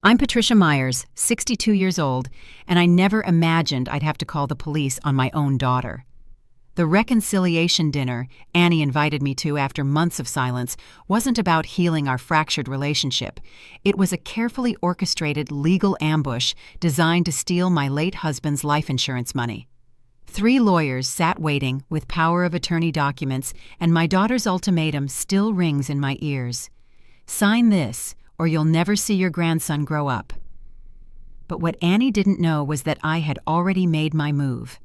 I'm Patricia Myers, 62 years old, and I never imagined I'd have to call the police on my own daughter. The reconciliation dinner Annie invited me to after months of silence wasn't about healing our fractured relationship. It was a carefully orchestrated legal ambush designed to steal my late husband's life insurance money. 3 lawyers sat waiting with power of attorney documents, and my daughter's ultimatum still rings in my ears. Sign this, or you'll never see your grandson grow up. But what Annie didn't know was that I had already made my move.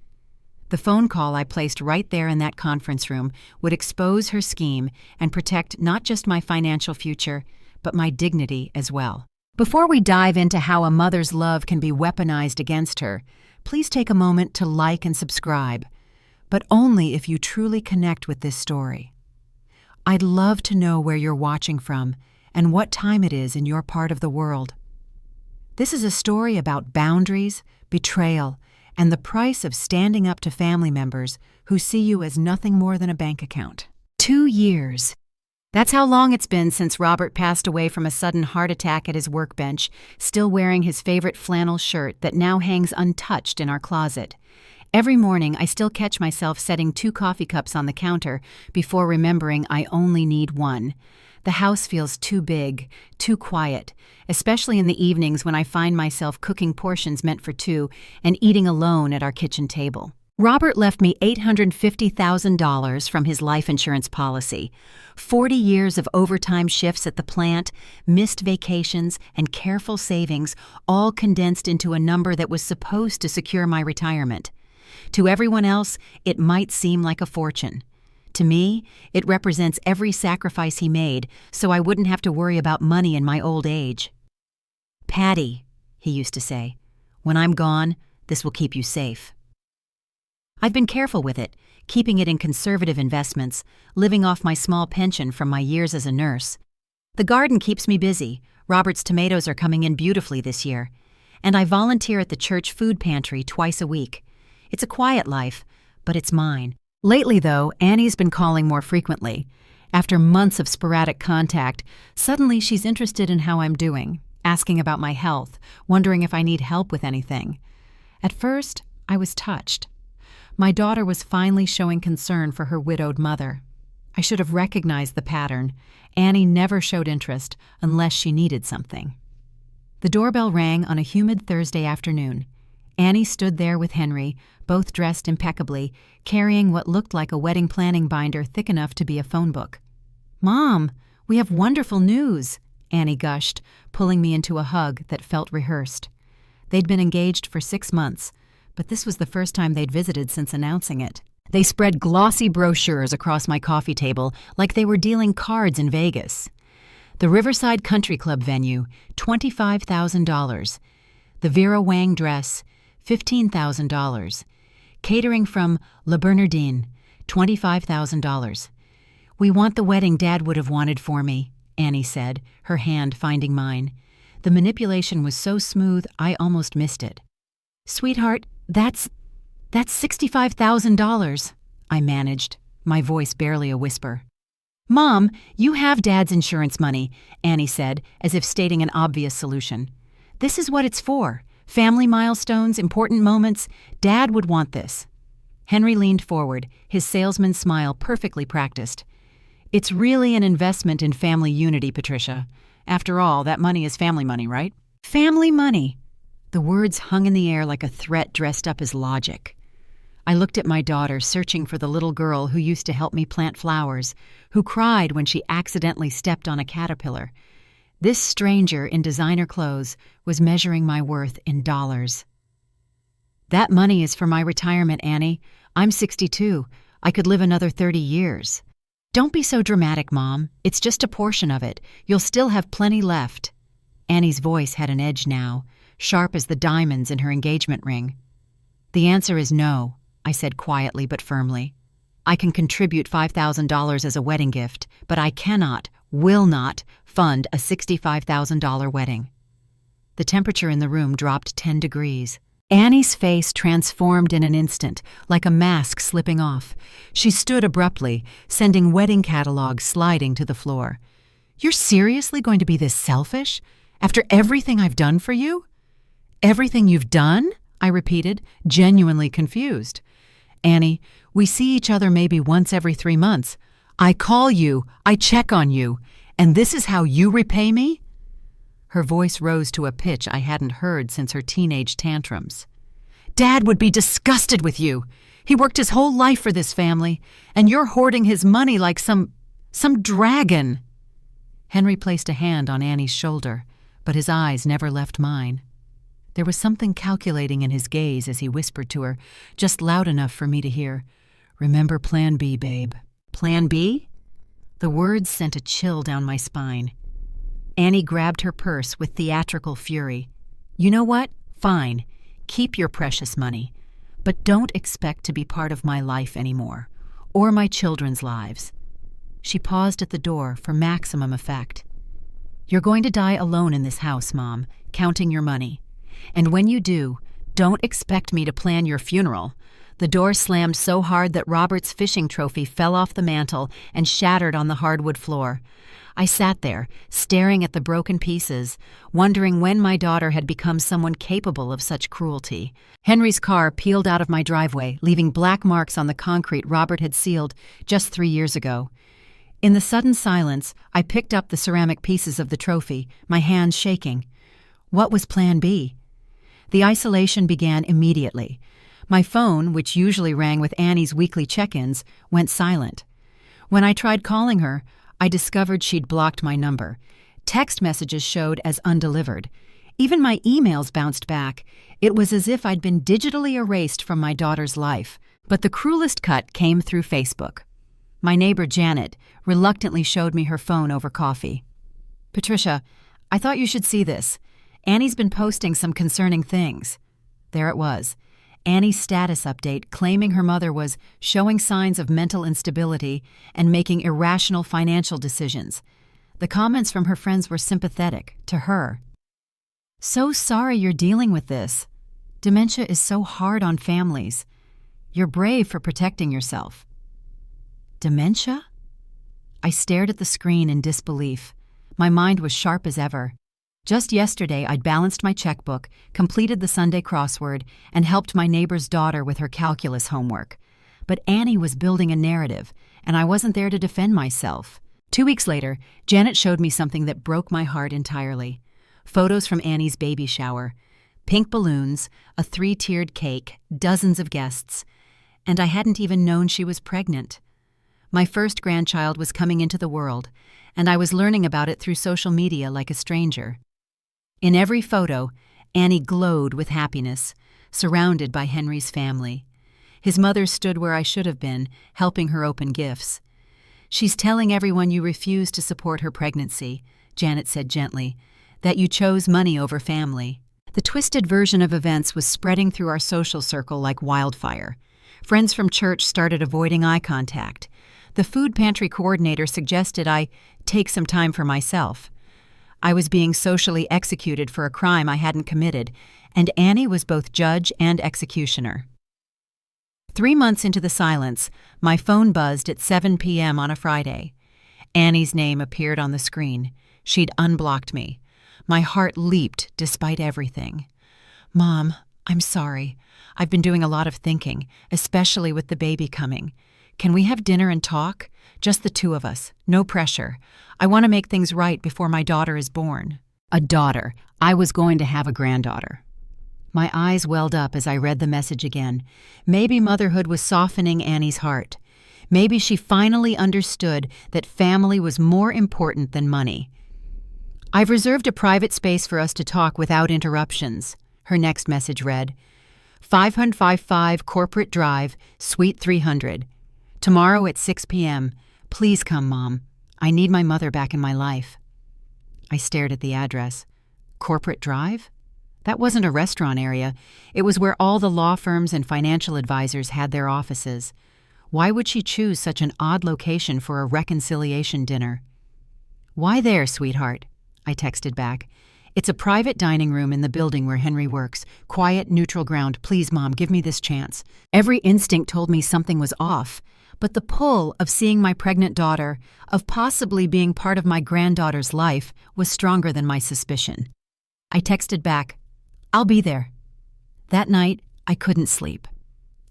The phone call I placed right there in that conference room would expose her scheme and protect not just my financial future, but my dignity as well. Before we dive into how a mother's love can be weaponized against her, please take a moment to like and subscribe, but only if you truly connect with this story. I'd love to know where you're watching from and what time it is in your part of the world. This is a story about boundaries, betrayal, and the price of standing up to family members who see you as nothing more than a bank account. 2 years. That's how long it's been since Robert passed away from a sudden heart attack at his workbench, still wearing his favorite flannel shirt that now hangs untouched in our closet. Every morning, I still catch myself setting 2 coffee cups on the counter before remembering I only need 1. The house feels too big, too quiet, especially in the evenings when I find myself cooking portions meant for 2 and eating alone at our kitchen table. Robert left me $850,000 from his life insurance policy. 40 years of overtime shifts at the plant, missed vacations, and careful savings, all condensed into a number that was supposed to secure my retirement. To everyone else, it might seem like a fortune. To me, it represents every sacrifice he made so I wouldn't have to worry about money in my old age. "Patty," he used to say, "when I'm gone, this will keep you safe." I've been careful with it, keeping it in conservative investments, living off my small pension from my years as a nurse. The garden keeps me busy. Robert's tomatoes are coming in beautifully this year. And I volunteer at the church food pantry twice a week. It's a quiet life, but it's mine. Lately, though, Annie's been calling more frequently. After months of sporadic contact, suddenly she's interested in how I'm doing, asking about my health, wondering if I need help with anything. At first, I was touched. My daughter was finally showing concern for her widowed mother. I should have recognized the pattern. Annie never showed interest unless she needed something. The doorbell rang on a humid Thursday afternoon. Annie stood there with Henry, both dressed impeccably, carrying what looked like a wedding planning binder thick enough to be a phone book. "Mom, we have wonderful news," Annie gushed, pulling me into a hug that felt rehearsed. They'd been engaged for 6 months, but this was the first time they'd visited since announcing it. They spread glossy brochures across my coffee table like they were dealing cards in Vegas. The Riverside Country Club venue, $25,000. The Vera Wang dress, $15,000. Catering from Le Bernardin, $25,000. "We want the wedding Dad would have wanted for me," Annie said, her hand finding mine. The manipulation was so smooth I almost missed it. "Sweetheart, that's $65,000, I managed, my voice barely a whisper. "Mom, you have Dad's insurance money," Annie said, as if stating an obvious solution. "This is what it's for. Family milestones, important moments. Dad would want this." Henry leaned forward, his salesman smile perfectly practiced. "It's really an investment in family unity, Patricia. After all, that money is family money, right?" "Family money." The words hung in the air like a threat dressed up as logic. I looked at my daughter, searching for the little girl who used to help me plant flowers, who cried when she accidentally stepped on a caterpillar. This stranger in designer clothes was measuring my worth in dollars. "That money is for my retirement, Annie. I'm 62. I could live another 30 years. "Don't be so dramatic, Mom. It's just a portion of it. You'll still have plenty left." Annie's voice had an edge now, sharp as the diamonds in her engagement ring. "The answer is no," I said quietly but firmly. "I can contribute $5,000 as a wedding gift, but I cannot, will not, fund a $65,000 wedding." The temperature in the room dropped 10 degrees. Annie's face transformed in an instant, like a mask slipping off. She stood abruptly, sending wedding catalogs sliding to the floor. "You're seriously going to be this selfish? After everything I've done for you? Everything you've done? I repeated, genuinely confused. Annie, we see each other maybe once every 3 months. I call you, I check on you, and this is how you repay me? Her voice rose to a pitch I hadn't heard since her teenage tantrums. Dad would be disgusted with you. He worked his whole life for this family, and you're hoarding his money like some dragon. Henry placed a hand on Annie's shoulder, but his eyes never left mine. There was something calculating in his gaze as he whispered to her, just loud enough for me to hear, "Remember Plan B, babe." Plan B? The words sent a chill down my spine. Annie grabbed her purse with theatrical fury. "You know what? Fine. Keep your precious money. But don't expect to be part of my life anymore, or my children's lives." She paused at the door for maximum effect. "You're going to die alone in this house, Mom, counting your money. And when you do, don't expect me to plan your funeral." The door slammed so hard that Robert's fishing trophy fell off the mantel and shattered on the hardwood floor. I sat there, staring at the broken pieces, wondering when my daughter had become someone capable of such cruelty. Henry's car peeled out of my driveway, leaving black marks on the concrete Robert had sealed just 3 years ago. In the sudden silence, I picked up the ceramic pieces of the trophy, my hands shaking. What was Plan B? The isolation began immediately. My phone, which usually rang with Annie's weekly check-ins, went silent. When I tried calling her, I discovered she'd blocked my number. Text messages showed as undelivered. Even my emails bounced back. It was as if I'd been digitally erased from my daughter's life. But the cruelest cut came through Facebook. My neighbor Janet reluctantly showed me her phone over coffee. "Patricia, I thought you should see this. Annie's been posting some concerning things." There it was. Annie's status update claiming her mother was showing signs of mental instability and making irrational financial decisions. The comments from her friends were sympathetic to her. "So sorry you're dealing with this. Dementia is so hard on families. You're brave for protecting yourself." Dementia? I stared at the screen in disbelief. My mind was sharp as ever. Just yesterday, I'd balanced my checkbook, completed the Sunday crossword, and helped my neighbor's daughter with her calculus homework. But Annie was building a narrative, and I wasn't there to defend myself. 2 weeks later, Janet showed me something that broke my heart entirely. Photos from Annie's baby shower. Pink balloons, a 3-tiered cake, dozens of guests. And I hadn't even known she was pregnant. My first grandchild was coming into the world, and I was learning about it through social media like a stranger. In every photo, Annie glowed with happiness, surrounded by Henry's family. His mother stood where I should have been, helping her open gifts. "She's telling everyone you refused to support her pregnancy," Janet said gently, "that you chose money over family." The twisted version of events was spreading through our social circle like wildfire. Friends from church started avoiding eye contact. The food pantry coordinator suggested I take some time for myself. I was being socially executed for a crime I hadn't committed, and Annie was both judge and executioner. 3 months into the silence, my phone buzzed at 7 p.m. on a Friday. Annie's name appeared on the screen. She'd unblocked me. My heart leaped despite everything. "Mom, I'm sorry. I've been doing a lot of thinking, especially with the baby coming. Can we have dinner and talk? Just the 2 of us. No pressure. I want to make things right before my daughter is born." A daughter. I was going to have a granddaughter. My eyes welled up as I read the message again. Maybe motherhood was softening Annie's heart. Maybe she finally understood that family was more important than money. "I've reserved a private space for us to talk without interruptions," her next message read. 555 Corporate Drive, Suite 300. "Tomorrow at 6 p.m. Please come, Mom. I need my mother back in my life." I stared at the address. Corporate Drive? That wasn't a restaurant area. It was where all the law firms and financial advisors had their offices. Why would she choose such an odd location for a reconciliation dinner? "Why there, sweetheart?" I texted back. "It's a private dining room in the building where Henry works. Quiet, neutral ground. Please, Mom, give me this chance." Every instinct told me something was off, but the pull of seeing my pregnant daughter, of possibly being part of my granddaughter's life, was stronger than my suspicion. I texted back, "I'll be there." That night, I couldn't sleep.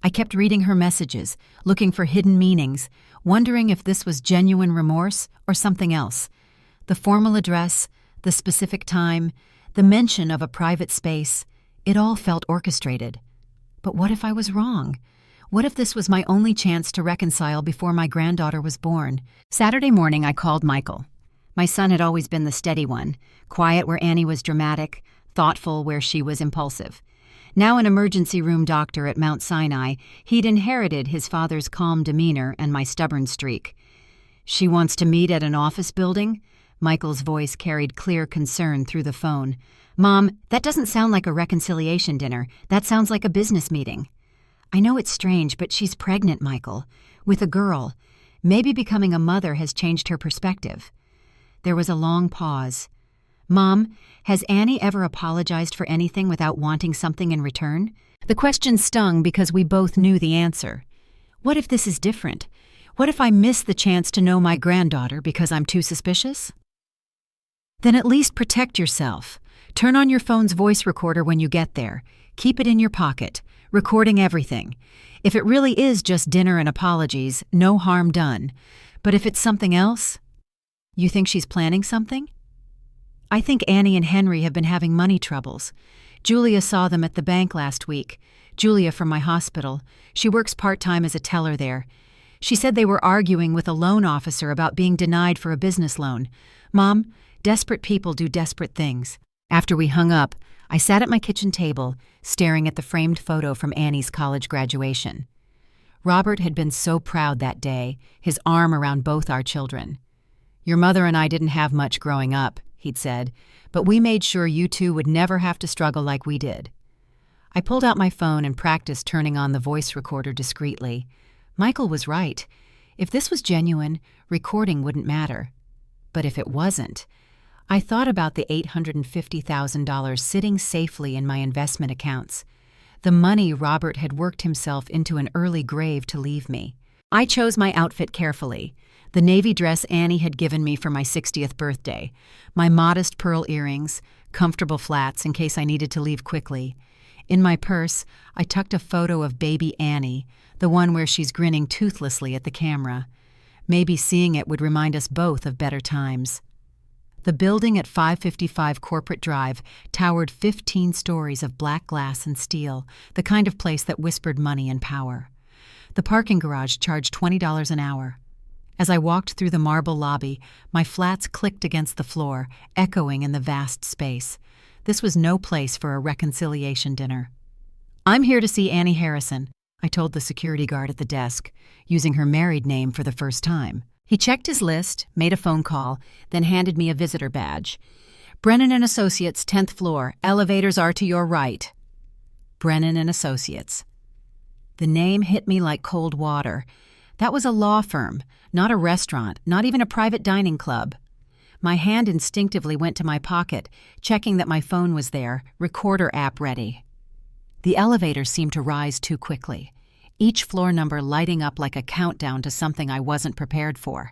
I kept reading her messages, looking for hidden meanings, wondering if this was genuine remorse or something else. The formal address, the specific time, the mention of a private space, it all felt orchestrated. But what if I was wrong? What if this was my only chance to reconcile before my granddaughter was born? Saturday morning, I called Michael. My son had always been the steady one, quiet where Annie was dramatic, thoughtful where she was impulsive. Now an emergency room doctor at Mount Sinai, he'd inherited his father's calm demeanor and my stubborn streak. "She wants to meet at an office building?" Michael's voice carried clear concern through the phone. "Mom, that doesn't sound like a reconciliation dinner. That sounds like a business meeting." "I know it's strange, but she's pregnant, Michael. With a girl. Maybe becoming a mother has changed her perspective." There was a long pause. "Mom, has Annie ever apologized for anything without wanting something in return?" The question stung because we both knew the answer. What if this is different? What if I miss the chance to know my granddaughter because I'm too suspicious? Then at least protect yourself. Turn on your phone's voice recorder when you get there. Keep it in your pocket, recording everything. If it really is just dinner and apologies, no harm done. But if it's something else? You think she's planning something? I think Annie and Henry have been having money troubles. Julia saw them at the bank last week. Julia from my hospital. She works part-time as a teller there. She said they were arguing with a loan officer about being denied for a business loan. Mom, desperate people do desperate things. After we hung up, I sat at my kitchen table, staring at the framed photo from Annie's college graduation. Robert had been so proud that day, his arm around both our children. "Your mother and I didn't have much growing up," he'd said, "but we made sure you two would never have to struggle like we did." I pulled out my phone and practiced turning on the voice recorder discreetly. Michael was right. If this was genuine, recording wouldn't matter. But if it wasn't, I thought about the $850,000 sitting safely in my investment accounts, the money Robert had worked himself into an early grave to leave me. I chose my outfit carefully. The navy dress Annie had given me for my 60th birthday, my modest pearl earrings, comfortable flats in case I needed to leave quickly. In my purse, I tucked a photo of baby Annie, the one where she's grinning toothlessly at the camera. Maybe seeing it would remind us both of better times. The building at 555 Corporate Drive towered 15 stories of black glass and steel, the kind of place that whispered money and power. The parking garage charged $20 an hour. As I walked through the marble lobby, my flats clicked against the floor, echoing in the vast space. This was no place for a reconciliation dinner. "I'm here to see Annie Harrison," I told the security guard at the desk, using her married name for the first time. He checked his list, made a phone call, then handed me a visitor badge. "Brennan and Associates, 10th floor. Elevators are to your right." Brennan and Associates. The name hit me like cold water. That was a law firm, not a restaurant, not even a private dining club. My hand instinctively went to my pocket, checking that my phone was there, recorder app ready. The elevator seemed to rise too quickly, each floor number lighting up like a countdown to something I wasn't prepared for.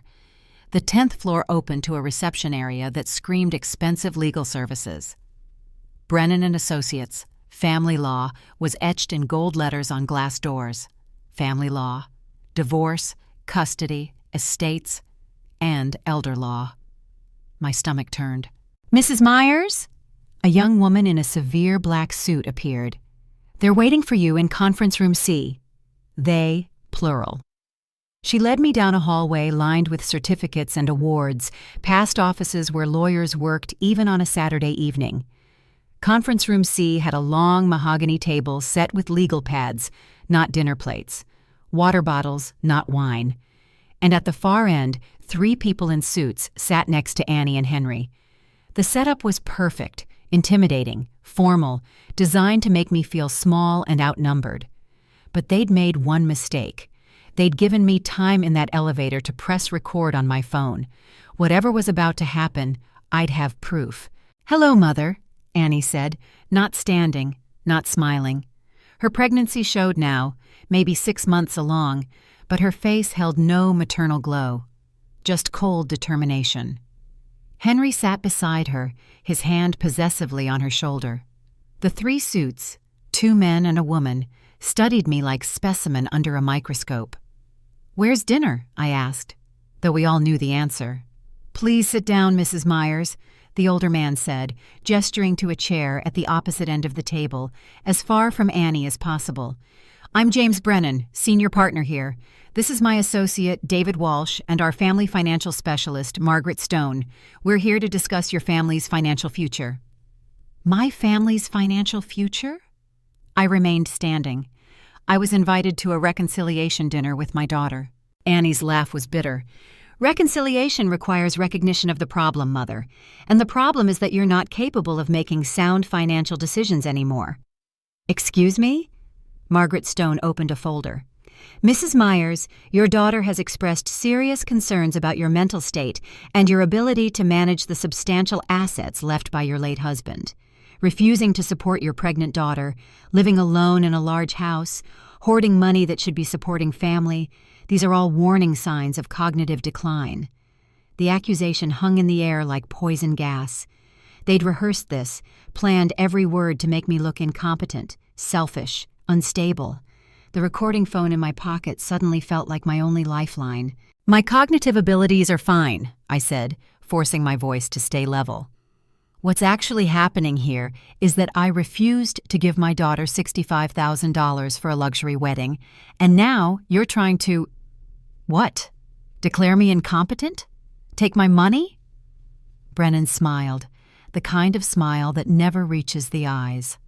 The 10th floor opened to a reception area that screamed expensive legal services. Brennan and Associates, Family Law, was etched in gold letters on glass doors. Family Law, divorce, custody, estates, and elder law. My stomach turned. "Mrs. Myers?" A young woman in a severe black suit appeared. "They're waiting for you in conference room C." They, plural. She led me down a hallway lined with certificates and awards, past offices where lawyers worked even on a Saturday evening. Conference room C had a long mahogany table set with legal pads, not dinner plates, water bottles, not wine. And at the far end, 3 people in suits sat next to Annie and Henry. The setup was perfect, intimidating, formal, designed to make me feel small and outnumbered. But they'd made one mistake. They'd given me time in that elevator to press record on my phone. Whatever was about to happen, I'd have proof. "Hello, Mother," Annie said, not standing, not smiling. Her pregnancy showed now, maybe 6 months along, but her face held no maternal glow, just cold determination. Henry sat beside her, his hand possessively on her shoulder. The three suits, 2 men and a woman, studied me like specimen under a microscope. "Where's dinner?" I asked, though we all knew the answer. "Please sit down, Mrs. Myers," the older man said, gesturing to a chair at the opposite end of the table, as far from Annie as possible. "I'm James Brennan, senior partner here. This is my associate, David Walsh, and our family financial specialist, Margaret Stone. We're here to discuss your family's financial future." My family's financial future? I remained standing. I was invited to a reconciliation dinner with my daughter. Annie's laugh was bitter. "Reconciliation requires recognition of the problem, Mother. And the problem is that you're not capable of making sound financial decisions anymore." "Excuse me?" Margaret Stone opened a folder. "Mrs. Myers, your daughter has expressed serious concerns about your mental state and your ability to manage the substantial assets left by your late husband. Refusing to support your pregnant daughter, living alone in a large house, hoarding money that should be supporting family, these are all warning signs of cognitive decline." The accusation hung in the air like poison gas. They'd rehearsed this, planned every word to make me look incompetent, selfish, unstable. The recording phone in my pocket suddenly felt like my only lifeline. "My cognitive abilities are fine," I said, forcing my voice to stay level. "What's actually happening here is that I refused to give my daughter $65,000 for a luxury wedding, and now you're trying to— What? Declare me incompetent? Take my money?" Brennan smiled, the kind of smile that never reaches the eyes.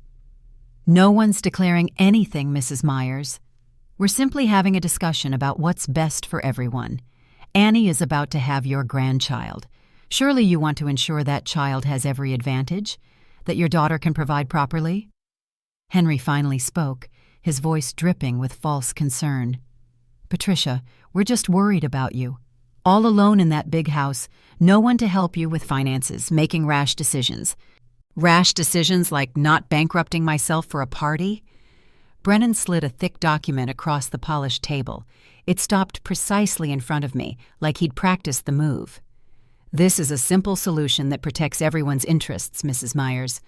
"No one's declaring anything, Mrs. Myers. We're simply having a discussion about what's best for everyone. Annie is about to have your grandchild. Surely you want to ensure that child has every advantage, that your daughter can provide properly?" Henry finally spoke, his voice dripping with false concern. "Patricia, we're just worried about you. All alone in that big house, no one to help you with finances, making rash decisions. Rash decisions like not bankrupting myself for a party?" Brennan slid a thick document across the polished table. It stopped precisely in front of me, like he'd practiced the move. "This is a simple solution that protects everyone's interests, Mrs. Myers.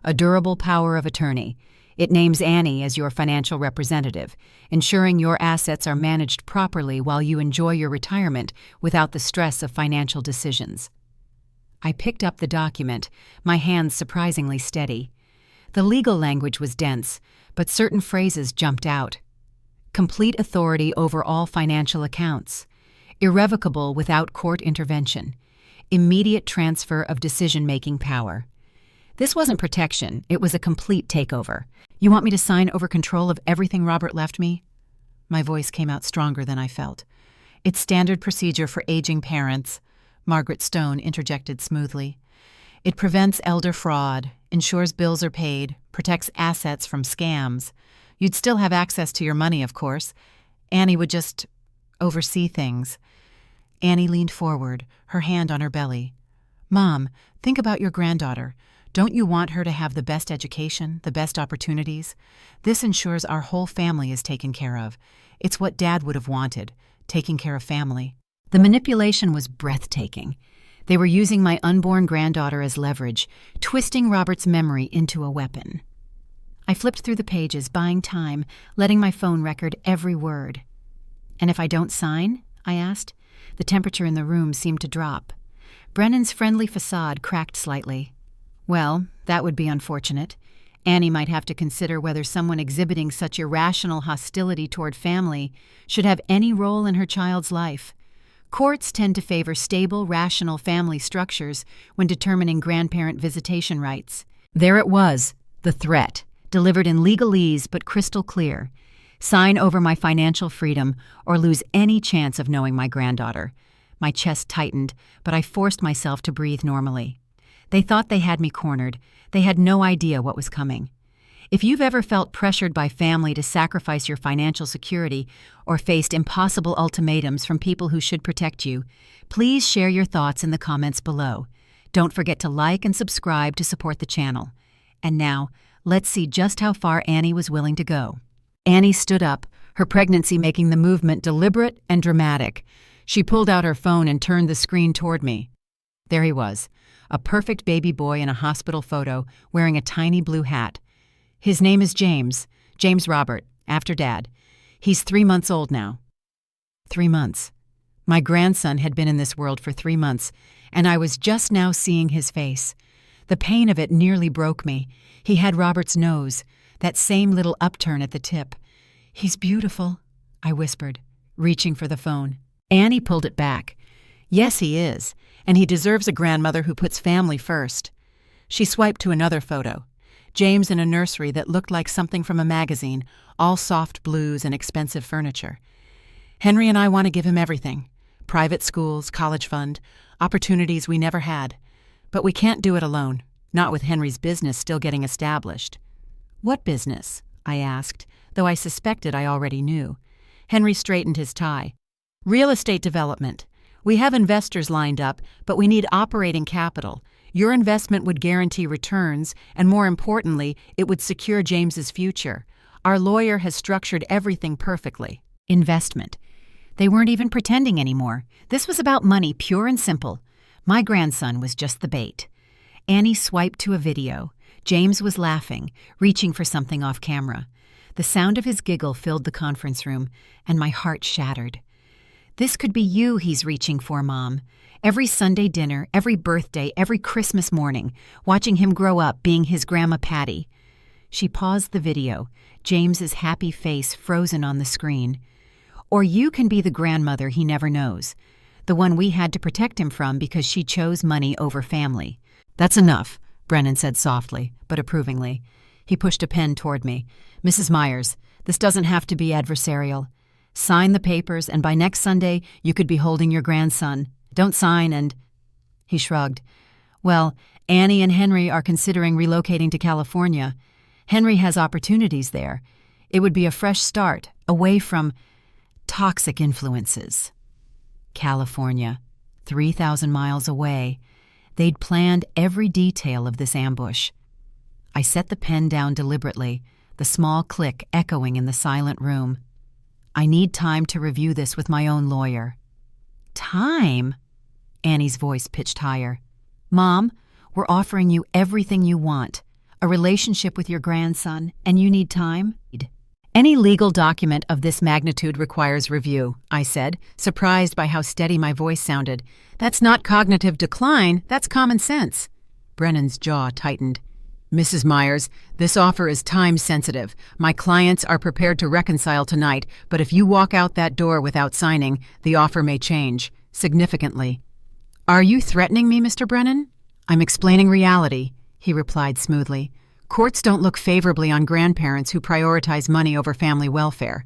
A durable power of attorney. It names Annie as your financial representative, ensuring your assets are managed properly while you enjoy your retirement without the stress of financial decisions." I picked up the document, my hands surprisingly steady. The legal language was dense, but certain phrases jumped out. Complete authority over all financial accounts. Irrevocable without court intervention. Immediate transfer of decision-making power. This wasn't protection, it was a complete takeover. "You want me to sign over control of everything Robert left me?" My voice came out stronger than I felt. "It's standard procedure for aging parents," Margaret Stone interjected smoothly. "It prevents elder fraud, ensures bills are paid, protects assets from scams. You'd still have access to your money, of course. Annie would just oversee things." Annie leaned forward, her hand on her belly. "Mom, think about your granddaughter. Don't you want her to have the best education, the best opportunities? This ensures our whole family is taken care of. It's what Dad would have wanted, taking care of family." The manipulation was breathtaking. They were using my unborn granddaughter as leverage, twisting Robert's memory into a weapon. I flipped through the pages, buying time, letting my phone record every word. "And if I don't sign?" I asked. The temperature in the room seemed to drop. Brennan's friendly facade cracked slightly. "Well, that would be unfortunate. Annie might have to consider whether someone exhibiting such irrational hostility toward family should have any role in her child's life. Courts tend to favor stable, rational family structures when determining grandparent visitation rights." There it was, the threat, delivered in legalese but crystal clear. Sign over my financial freedom or lose any chance of knowing my granddaughter. My chest tightened, but I forced myself to breathe normally. They thought they had me cornered. They had no idea what was coming. If you've ever felt pressured by family to sacrifice your financial security or faced impossible ultimatums from people who should protect you, please share your thoughts in the comments below. Don't forget to like and subscribe to support the channel. And now, let's see just how far Annie was willing to go. Annie stood up, her pregnancy making the movement deliberate and dramatic. She pulled out her phone and turned the screen toward me. There he was, a perfect baby boy in a hospital photo wearing a tiny blue hat. His name is James Robert, after Dad. He's 3 months old now. 3 months. My grandson had been in this world for 3 months, and I was just now seeing his face. The pain of it nearly broke me. He had Robert's nose, that same little upturn at the tip. "He's beautiful," I whispered, reaching for the phone. Annie pulled it back. "Yes, he is, and he deserves a grandmother who puts family first." She swiped to another photo. James in a nursery that looked like something from a magazine, all soft blues and expensive furniture. "Henry and I want to give him everything. Private schools, college fund, opportunities we never had. But we can't do it alone, not with Henry's business still getting established." "What business?" I asked, though I suspected I already knew. Henry straightened his tie. "Real estate development. We have investors lined up, but we need operating capital. Your investment would guarantee returns, and more importantly, it would secure James's future. Our lawyer has structured everything perfectly." Investment. They weren't even pretending anymore. This was about money, pure and simple. My grandson was just the bait. Annie swiped to a video. James was laughing, reaching for something off camera. The sound of his giggle filled the conference room, and my heart shattered. "This could be you he's reaching for, Mom. Every Sunday dinner, every birthday, every Christmas morning, watching him grow up being his Grandma Patty." She paused the video, James's happy face frozen on the screen. "Or you can be the grandmother he never knows, the one we had to protect him from because she chose money over family." "That's enough," Brennan said softly, but approvingly. He pushed a pen toward me. "Mrs. Myers, this doesn't have to be adversarial. Sign the papers, and by next Sunday you could be holding your grandson. Don't sign and—" He shrugged. "Well, Annie and Henry are considering relocating to California. Henry has opportunities there. It would be a fresh start, away from toxic influences." California, 3,000 miles away. They'd planned every detail of this ambush. I set the pen down deliberately, the small click echoing in the silent room. "I need time to review this with my own lawyer." "Time?" Annie's voice pitched higher. "Mom, we're offering you everything you want. A relationship with your grandson, and you need time?" "Any legal document of this magnitude requires review," I said, surprised by how steady my voice sounded. "That's not cognitive decline, that's common sense." Brennan's jaw tightened. "Mrs. Myers, this offer is time-sensitive. My clients are prepared to reconcile tonight, but if you walk out that door without signing, the offer may change, significantly." "Are you threatening me, Mr. Brennan?" "I'm explaining reality," he replied smoothly. "Courts don't look favorably on grandparents who prioritize money over family welfare.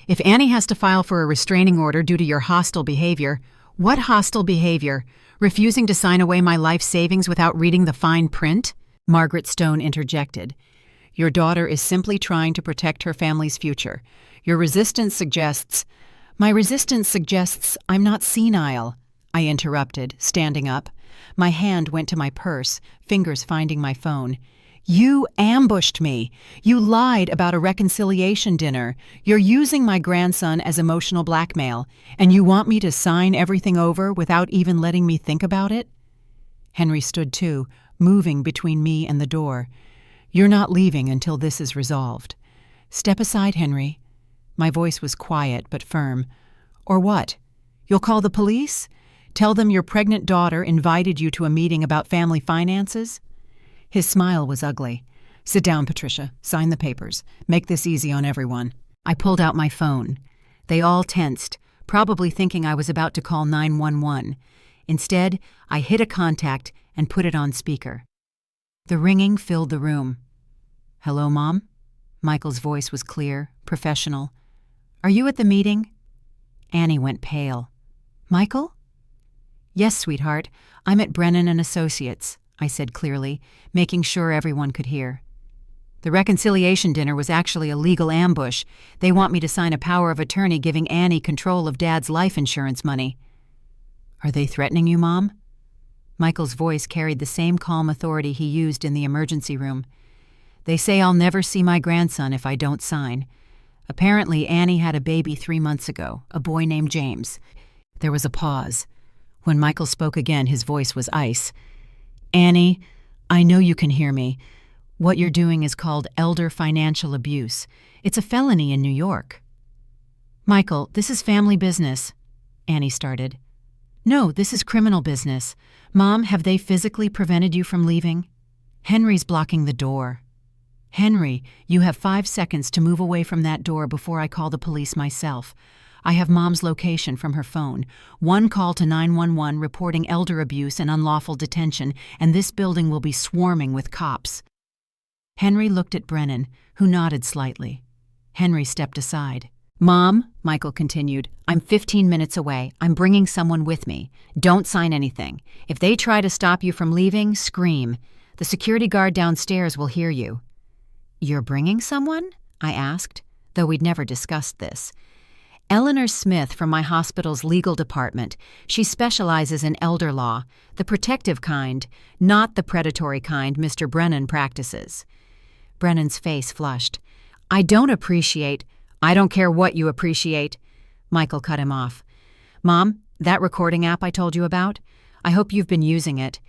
If Annie has to file for a restraining order due to your hostile behavior—" "What hostile behavior? Refusing to sign away my life savings without reading the fine print?" Margaret Stone interjected. "Your daughter is simply trying to protect her family's future. Your resistance suggests—" "My resistance suggests I'm not senile," I interrupted, standing up. My hand went to my purse, fingers finding my phone. "You ambushed me. You lied about a reconciliation dinner. You're using my grandson as emotional blackmail, and you want me to sign everything over without even letting me think about it?" Henry stood too, moving between me and the door. "You're not leaving until this is resolved." "Step aside, Henry." My voice was quiet but firm. "Or what? You'll call the police? Tell them your pregnant daughter invited you to a meeting about family finances?" His smile was ugly. "Sit down, Patricia. Sign the papers. Make this easy on everyone." I pulled out my phone. They all tensed, probably thinking I was about to call 911. Instead, I hit a contact and put it on speaker. The ringing filled the room. "Hello, Mom?" Michael's voice was clear, professional. "Are you at the meeting?" Annie went pale. "Michael?" "Yes, sweetheart. I'm at Brennan and Associates," I said clearly, making sure everyone could hear. "The reconciliation dinner was actually a legal ambush. They want me to sign a power of attorney giving Annie control of Dad's life insurance money." "Are they threatening you, Mom?" Michael's voice carried the same calm authority he used in the emergency room. "They say I'll never see my grandson if I don't sign. Apparently, Annie had a baby 3 months ago, a boy named James." There was a pause. When Michael spoke again, his voice was ice. Annie, I know you can hear me. What you're doing is called elder financial abuse. It's a felony in New York. Michael, this is family business, Annie started. No, this is criminal business. Mom, have they physically prevented you from leaving? Henry's blocking the door. Henry, you have 5 seconds to move away from that door before I call the police myself. I have Mom's location from her phone. 1 call to 911 reporting elder abuse and unlawful detention, and this building will be swarming with cops. Henry looked at Brennan, who nodded slightly. Henry stepped aside. Mom, Michael continued, I'm 15 minutes away. I'm bringing someone with me. Don't sign anything. If they try to stop you from leaving, scream. The security guard downstairs will hear you. You're bringing someone? I asked, though we'd never discussed this. Eleanor Smith from my hospital's legal department. She specializes in elder law, the protective kind, not the predatory kind Mr. Brennan practices. Brennan's face flushed. I don't care what you appreciate. Michael cut him off. Mom, that recording app I told you about? I hope you've been using it.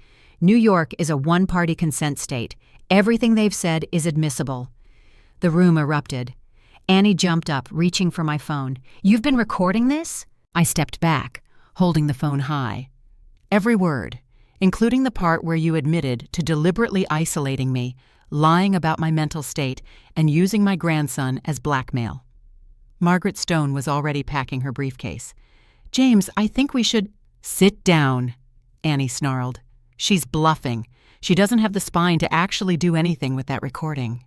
New York is a one-party consent state. Everything they've said is admissible. The room erupted. Annie jumped up, reaching for my phone. You've been recording this? I stepped back, holding the phone high. Every word, including the part where you admitted to deliberately isolating me, lying about my mental state, and using my grandson as blackmail. Margaret Stone was already packing her briefcase. James, I think we should— Sit down, Annie snarled. She's bluffing. She doesn't have the spine to actually do anything with that recording.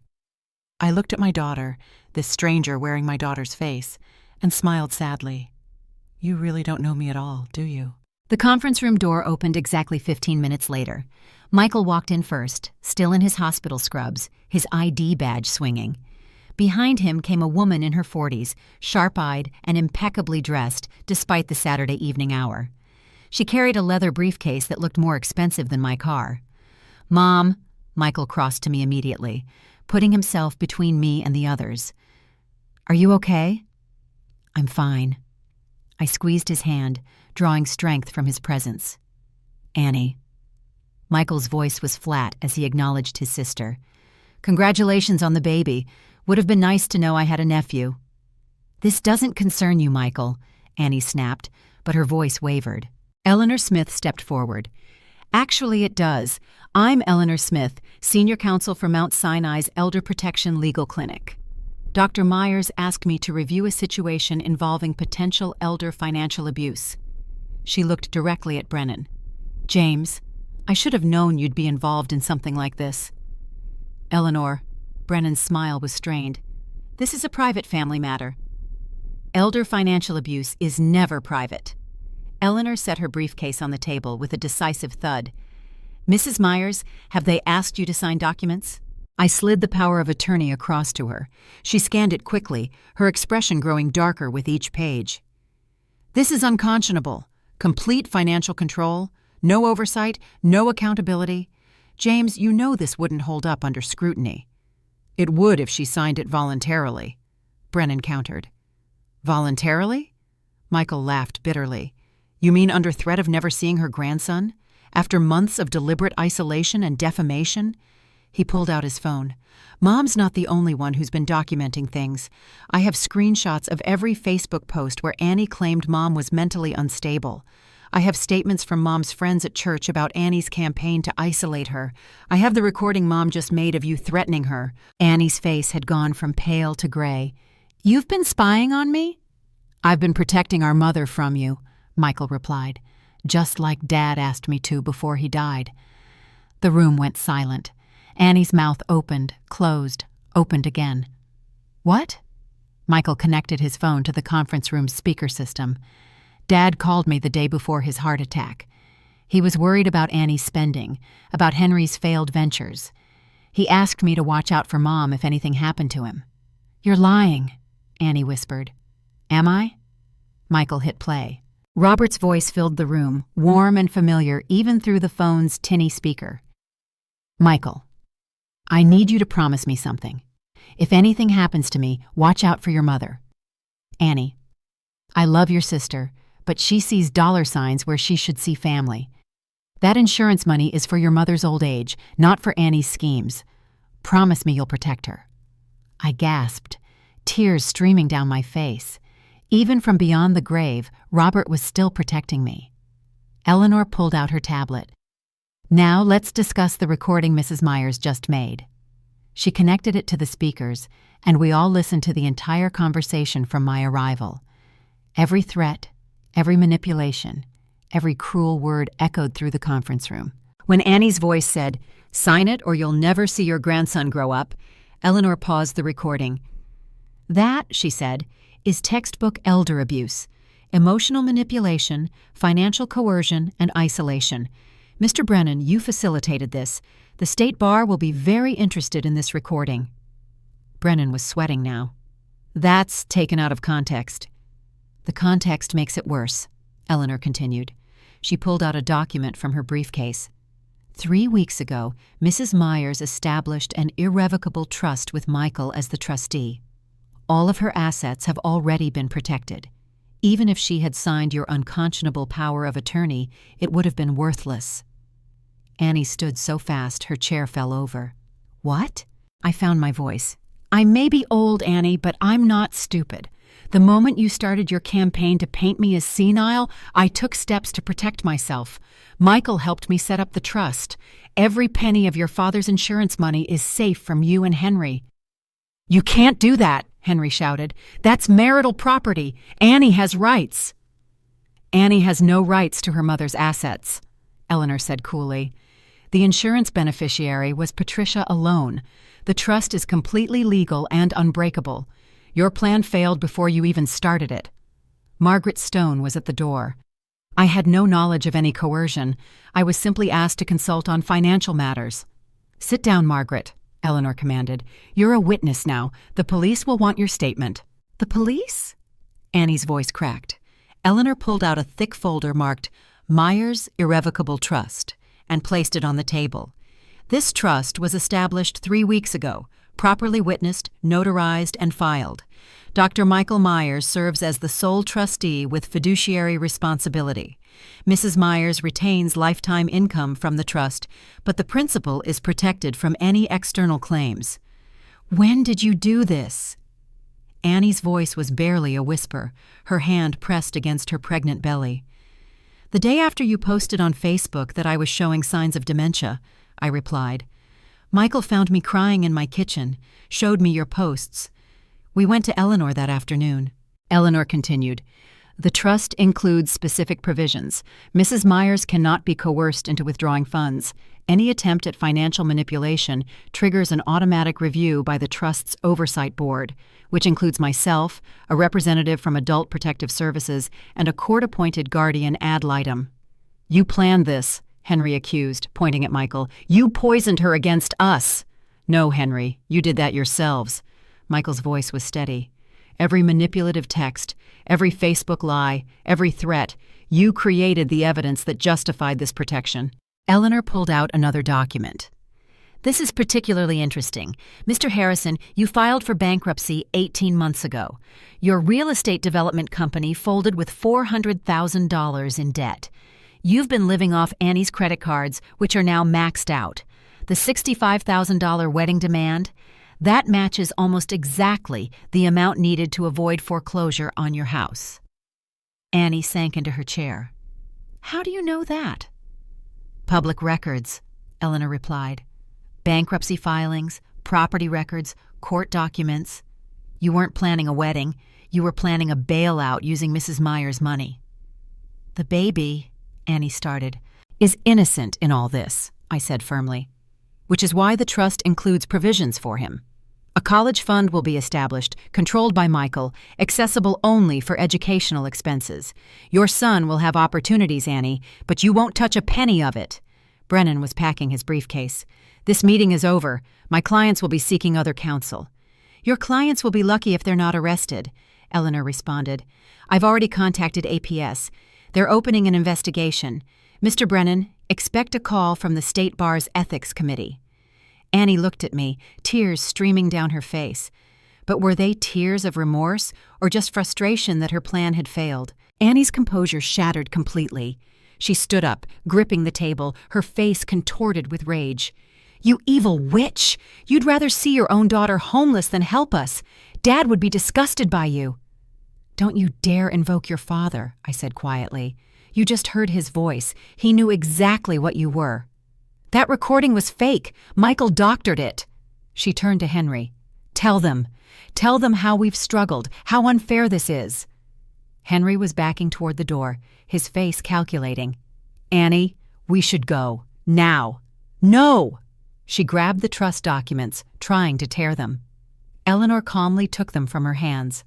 I looked at my daughter, this stranger wearing my daughter's face, and smiled sadly. You really don't know me at all, do you? The conference room door opened exactly 15 minutes later. Michael walked in first, still in his hospital scrubs, his ID badge swinging. Behind him came a woman in her 40s, sharp-eyed and impeccably dressed despite the Saturday evening hour. She carried a leather briefcase that looked more expensive than my car. Mom, Michael crossed to me immediately, putting himself between me and the others. Are you okay? I'm fine. I squeezed his hand, drawing strength from his presence. Annie. Michael's voice was flat as he acknowledged his sister. Congratulations on the baby. Would have been nice to know I had a nephew. This doesn't concern you, Michael, Annie snapped, but her voice wavered. Eleanor Smith stepped forward. Actually, it does. I'm Eleanor Smith, Senior Counsel for Mount Sinai's Elder Protection Legal Clinic. Dr. Myers asked me to review a situation involving potential elder financial abuse. She looked directly at Brennan. James, I should have known you'd be involved in something like this. Eleanor, Brennan's smile was strained. This is a private family matter. Elder financial abuse is never private. Eleanor set her briefcase on the table with a decisive thud. Mrs. Myers, have they asked you to sign documents? I slid the power of attorney across to her. She scanned it quickly, her expression growing darker with each page. This is unconscionable. Complete financial control, no oversight, no accountability. James, you know this wouldn't hold up under scrutiny. It would if she signed it voluntarily, Brennan countered. Voluntarily? Michael laughed bitterly. You mean under threat of never seeing her grandson? After months of deliberate isolation and defamation? He pulled out his phone. Mom's not the only one who's been documenting things. I have screenshots of every Facebook post where Annie claimed Mom was mentally unstable. I have statements from Mom's friends at church about Annie's campaign to isolate her. I have the recording Mom just made of you threatening her. Annie's face had gone from pale to gray. You've been spying on me? I've been protecting our mother from you, Michael replied, just like Dad asked me to before he died. The room went silent. Annie's mouth opened, closed, opened again. What? Michael connected his phone to the conference room's speaker system. Dad called me the day before his heart attack. He was worried about Annie's spending, about Henry's failed ventures. He asked me to watch out for Mom if anything happened to him. You're lying, Annie whispered. Am I? Michael hit play. Robert's voice filled the room, warm and familiar even through the phone's tinny speaker. Michael, I need you to promise me something. If anything happens to me, watch out for your mother. Annie, I love your sister, but she sees dollar signs where she should see family. That insurance money is for your mother's old age, not for Annie's schemes. Promise me you'll protect her." I gasped, tears streaming down my face. Even from beyond the grave, Robert was still protecting me. Eleanor pulled out her tablet. "Now let's discuss the recording Mrs. Myers just made." She connected it to the speakers, and we all listened to the entire conversation from my arrival. Every threat, every manipulation, every cruel word echoed through the conference room. When Annie's voice said, "Sign it or you'll never see your grandson grow up," Eleanor paused the recording. "That," she said, "is textbook elder abuse, emotional manipulation, financial coercion, and isolation. Mr. Brennan, you facilitated this. The State Bar will be very interested in this recording." Brennan was sweating now. "That's taken out of context." "The context makes it worse," Eleanor continued. She pulled out a document from her briefcase. 3 weeks ago, Mrs. Myers established an irrevocable trust with Michael as the trustee. All of her assets have already been protected. Even if she had signed your unconscionable power of attorney, it would have been worthless. Annie stood so fast her chair fell over. "What?" I found my voice. "I may be old, Annie, but I'm not stupid. The moment you started your campaign to paint me as senile, I took steps to protect myself. Michael helped me set up the trust. Every penny of your father's insurance money is safe from you and Henry." "You can't do that," Henry shouted. "That's marital property. Annie has rights." "Annie has no rights to her mother's assets," Eleanor said coolly. "The insurance beneficiary was Patricia alone. The trust is completely legal and unbreakable. Your plan failed before you even started it." Margaret Stone was at the door. "I had no knowledge of any coercion. I was simply asked to consult on financial matters." "Sit down, Margaret," Eleanor commanded. "You're a witness now. The police will want your statement." "The police?" Annie's voice cracked. Eleanor pulled out a thick folder marked Myers Irrevocable Trust and placed it on the table. "This trust was established 3 weeks ago, properly witnessed, notarized, and filed. Dr. Michael Myers serves as the sole trustee with fiduciary responsibility. Mrs. Myers retains lifetime income from the trust, but the principal is protected from any external claims." "When did you do this?" Annie's voice was barely a whisper, her hand pressed against her pregnant belly. "The day after you posted on Facebook that I was showing signs of dementia," I replied. "Michael found me crying in my kitchen, showed me your posts. We went to Eleanor that afternoon." Eleanor continued, "The trust includes specific provisions. Mrs. Myers cannot be coerced into withdrawing funds. Any attempt at financial manipulation triggers an automatic review by the trust's oversight board, which includes myself, a representative from Adult Protective Services, and a court-appointed guardian ad litem." "You planned this," Henry accused, pointing at Michael. "You poisoned her against us." "No, Henry, you did that yourselves." Michael's voice was steady. "Every manipulative text, every Facebook lie, every threat, you created the evidence that justified this protection." Eleanor pulled out another document. "This is particularly interesting. Mr. Harrison, you filed for bankruptcy 18 months ago. Your real estate development company folded with $400,000 in debt. You've been living off Annie's credit cards, which are now maxed out. The $65,000 wedding demand, that matches almost exactly the amount needed to avoid foreclosure on your house." Annie sank into her chair. "How do you know that?" "Public records," Eleanor replied. "Bankruptcy filings, property records, court documents. You weren't planning a wedding. You were planning a bailout using Mrs. Myers' money." "The baby," Annie started, "is innocent in all this," I said firmly, "which is why the trust includes provisions for him. A college fund will be established, controlled by Michael, accessible only for educational expenses. Your son will have opportunities, Annie, but you won't touch a penny of it." Brennan was packing his briefcase. "This meeting is over. My clients will be seeking other counsel." "Your clients will be lucky if they're not arrested," Eleanor responded. "I've already contacted APS. They're opening an investigation. Mr. Brennan, expect a call from the State Bar's Ethics Committee." Annie looked at me, tears streaming down her face. But were they tears of remorse or just frustration that her plan had failed? Annie's composure shattered completely. She stood up, gripping the table, her face contorted with rage. "You evil witch! You'd rather see your own daughter homeless than help us. Dad would be disgusted by you." "Don't you dare invoke your father," I said quietly. "You just heard his voice. He knew exactly what you were." "That recording was fake. Michael doctored it." She turned to Henry. Tell them how we've struggled, how unfair this is." Henry was backing toward the door, his face calculating. "Annie, we should go. Now." "No!" She grabbed the trust documents, trying to tear them. Eleanor calmly took them from her hands.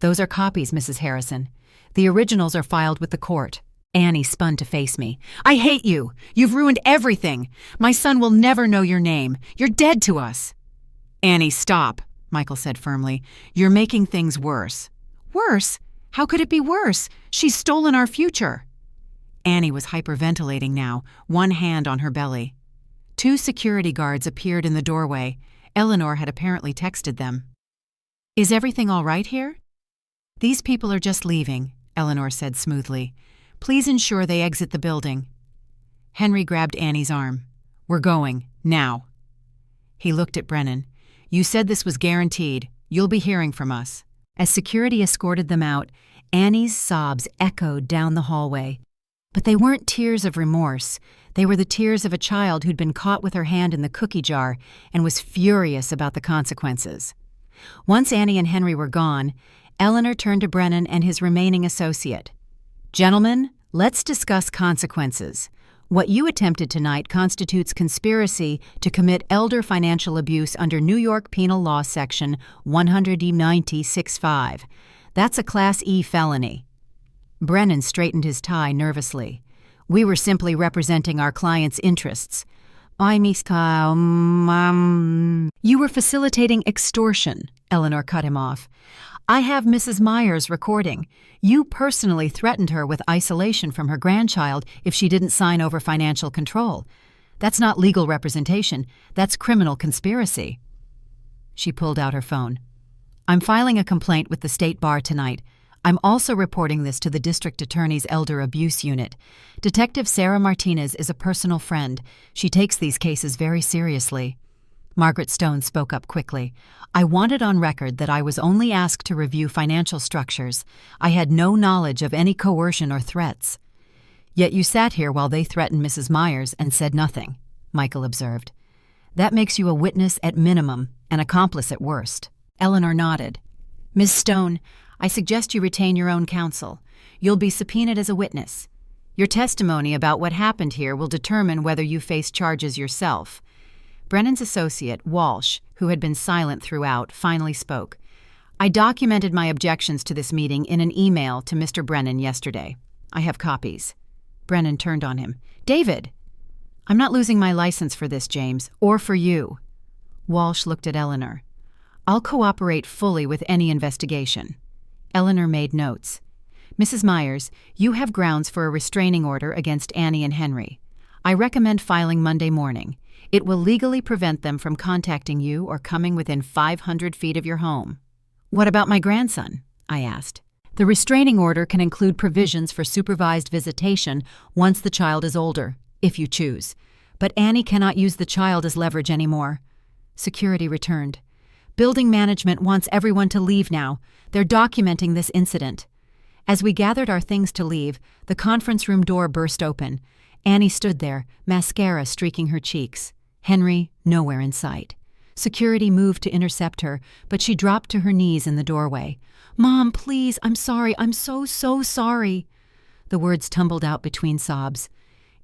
"Those are copies, Mrs. Harrison. The originals are filed with the court." Annie spun to face me. "I hate you! You've ruined everything! My son will never know your name. You're dead to us!" "Annie, stop," Michael said firmly. "You're making things worse." "Worse? How could it be worse? She's stolen our future." Annie was hyperventilating now, one hand on her belly. 2 security guards appeared in the doorway. Eleanor had apparently texted them. "Is everything all right here?" "These people are just leaving," Eleanor said smoothly. "Please ensure they exit the building." Henry grabbed Annie's arm. "We're going, now." He looked at Brennan. "You said this was guaranteed. You'll be hearing from us." As security escorted them out, Annie's sobs echoed down the hallway. But they weren't tears of remorse. They were the tears of a child who'd been caught with her hand in the cookie jar and was furious about the consequences. Once Annie and Henry were gone, Eleanor turned to Brennan and his remaining associate. "Gentlemen, let's discuss consequences. What you attempted tonight constitutes conspiracy to commit elder financial abuse under New York Penal Law Section 190-65. That's a Class E felony." Brennan straightened his tie nervously. "We were simply representing our client's interests." "You were facilitating extortion," Eleanor cut him off. "I have Mrs. Myers' recording. You personally threatened her with isolation from her grandchild if she didn't sign over financial control. That's not legal representation. That's criminal conspiracy." She pulled out her phone. "I'm filing a complaint with the State Bar tonight. I'm also reporting this to the District Attorney's Elder Abuse Unit. Detective Sarah Martinez is a personal friend. She takes these cases very seriously." Margaret Stone spoke up quickly. "I wanted on record that I was only asked to review financial structures. I had no knowledge of any coercion or threats." "Yet you sat here while they threatened Mrs. Myers and said nothing," Michael observed. "That makes you a witness at minimum, an accomplice at worst." Eleanor nodded. "Ms. Stone, I suggest you retain your own counsel. You'll be subpoenaed as a witness. Your testimony about what happened here will determine whether you face charges yourself." Brennan's associate, Walsh, who had been silent throughout, finally spoke. "I documented my objections to this meeting in an email to Mr. Brennan yesterday. I have copies." Brennan turned on him. "David!" "I'm not losing my license for this, James, or for you." Walsh looked at Eleanor. "I'll cooperate fully with any investigation." Eleanor made notes. "Mrs. Myers, you have grounds for a restraining order against Annie and Henry. I recommend filing Monday morning. It will legally prevent them from contacting you or coming within 500 feet of your home." "What about my grandson?" I asked. "The restraining order can include provisions for supervised visitation once the child is older, if you choose. But Annie cannot use the child as leverage anymore." Security returned. "Building management wants everyone to leave now. They're documenting this incident." As we gathered our things to leave, the conference room door burst open. Annie stood there, mascara streaking her cheeks. Henry, nowhere in sight. Security moved to intercept her, but she dropped to her knees in the doorway. "Mom, please, I'm sorry. I'm so sorry." The words tumbled out between sobs.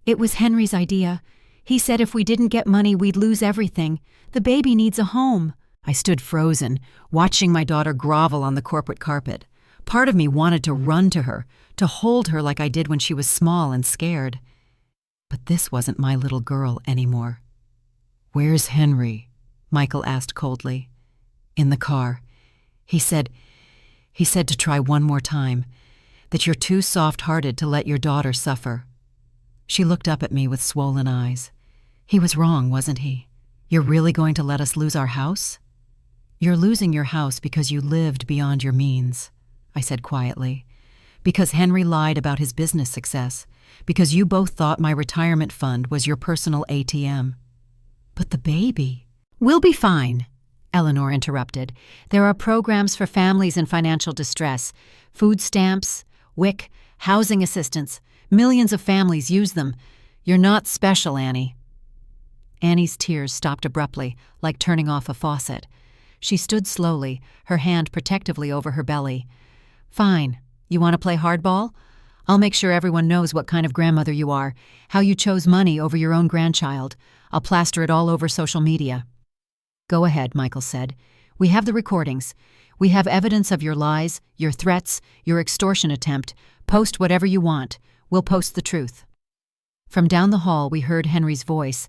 "It was Henry's idea. He said if we didn't get money, we'd lose everything. The baby needs a home." I stood frozen, watching my daughter grovel on the corporate carpet. Part of me wanted to run to her, to hold her like I did when she was small and scared. But this wasn't my little girl anymore. "Where's Henry?" Michael asked coldly. "In the car. He said to try one more time, that you're too soft-hearted to let your daughter suffer." She looked up at me with swollen eyes. "He was wrong, wasn't he? You're really going to let us lose our house?" "You're losing your house because you lived beyond your means," I said quietly. "Because Henry lied about his business success. because you both thought my retirement fund was your personal ATM. But the baby. We'll be fine, Eleanor interrupted. There are programs for families in financial distress. Food stamps, WIC, housing assistance. Millions of families use them. You're not special, Annie. Annie's tears stopped abruptly, like turning off a faucet. She stood slowly, her hand protectively over her belly. Fine. You want to play hardball? I'll make sure everyone knows what kind of grandmother you are, how you chose money over your own grandchild. I'll plaster it all over social media. Go ahead, Michael said. We have the recordings. We have evidence of your lies, your threats, your extortion attempt. Post whatever you want. We'll post the truth. From down the hall, we heard Henry's voice.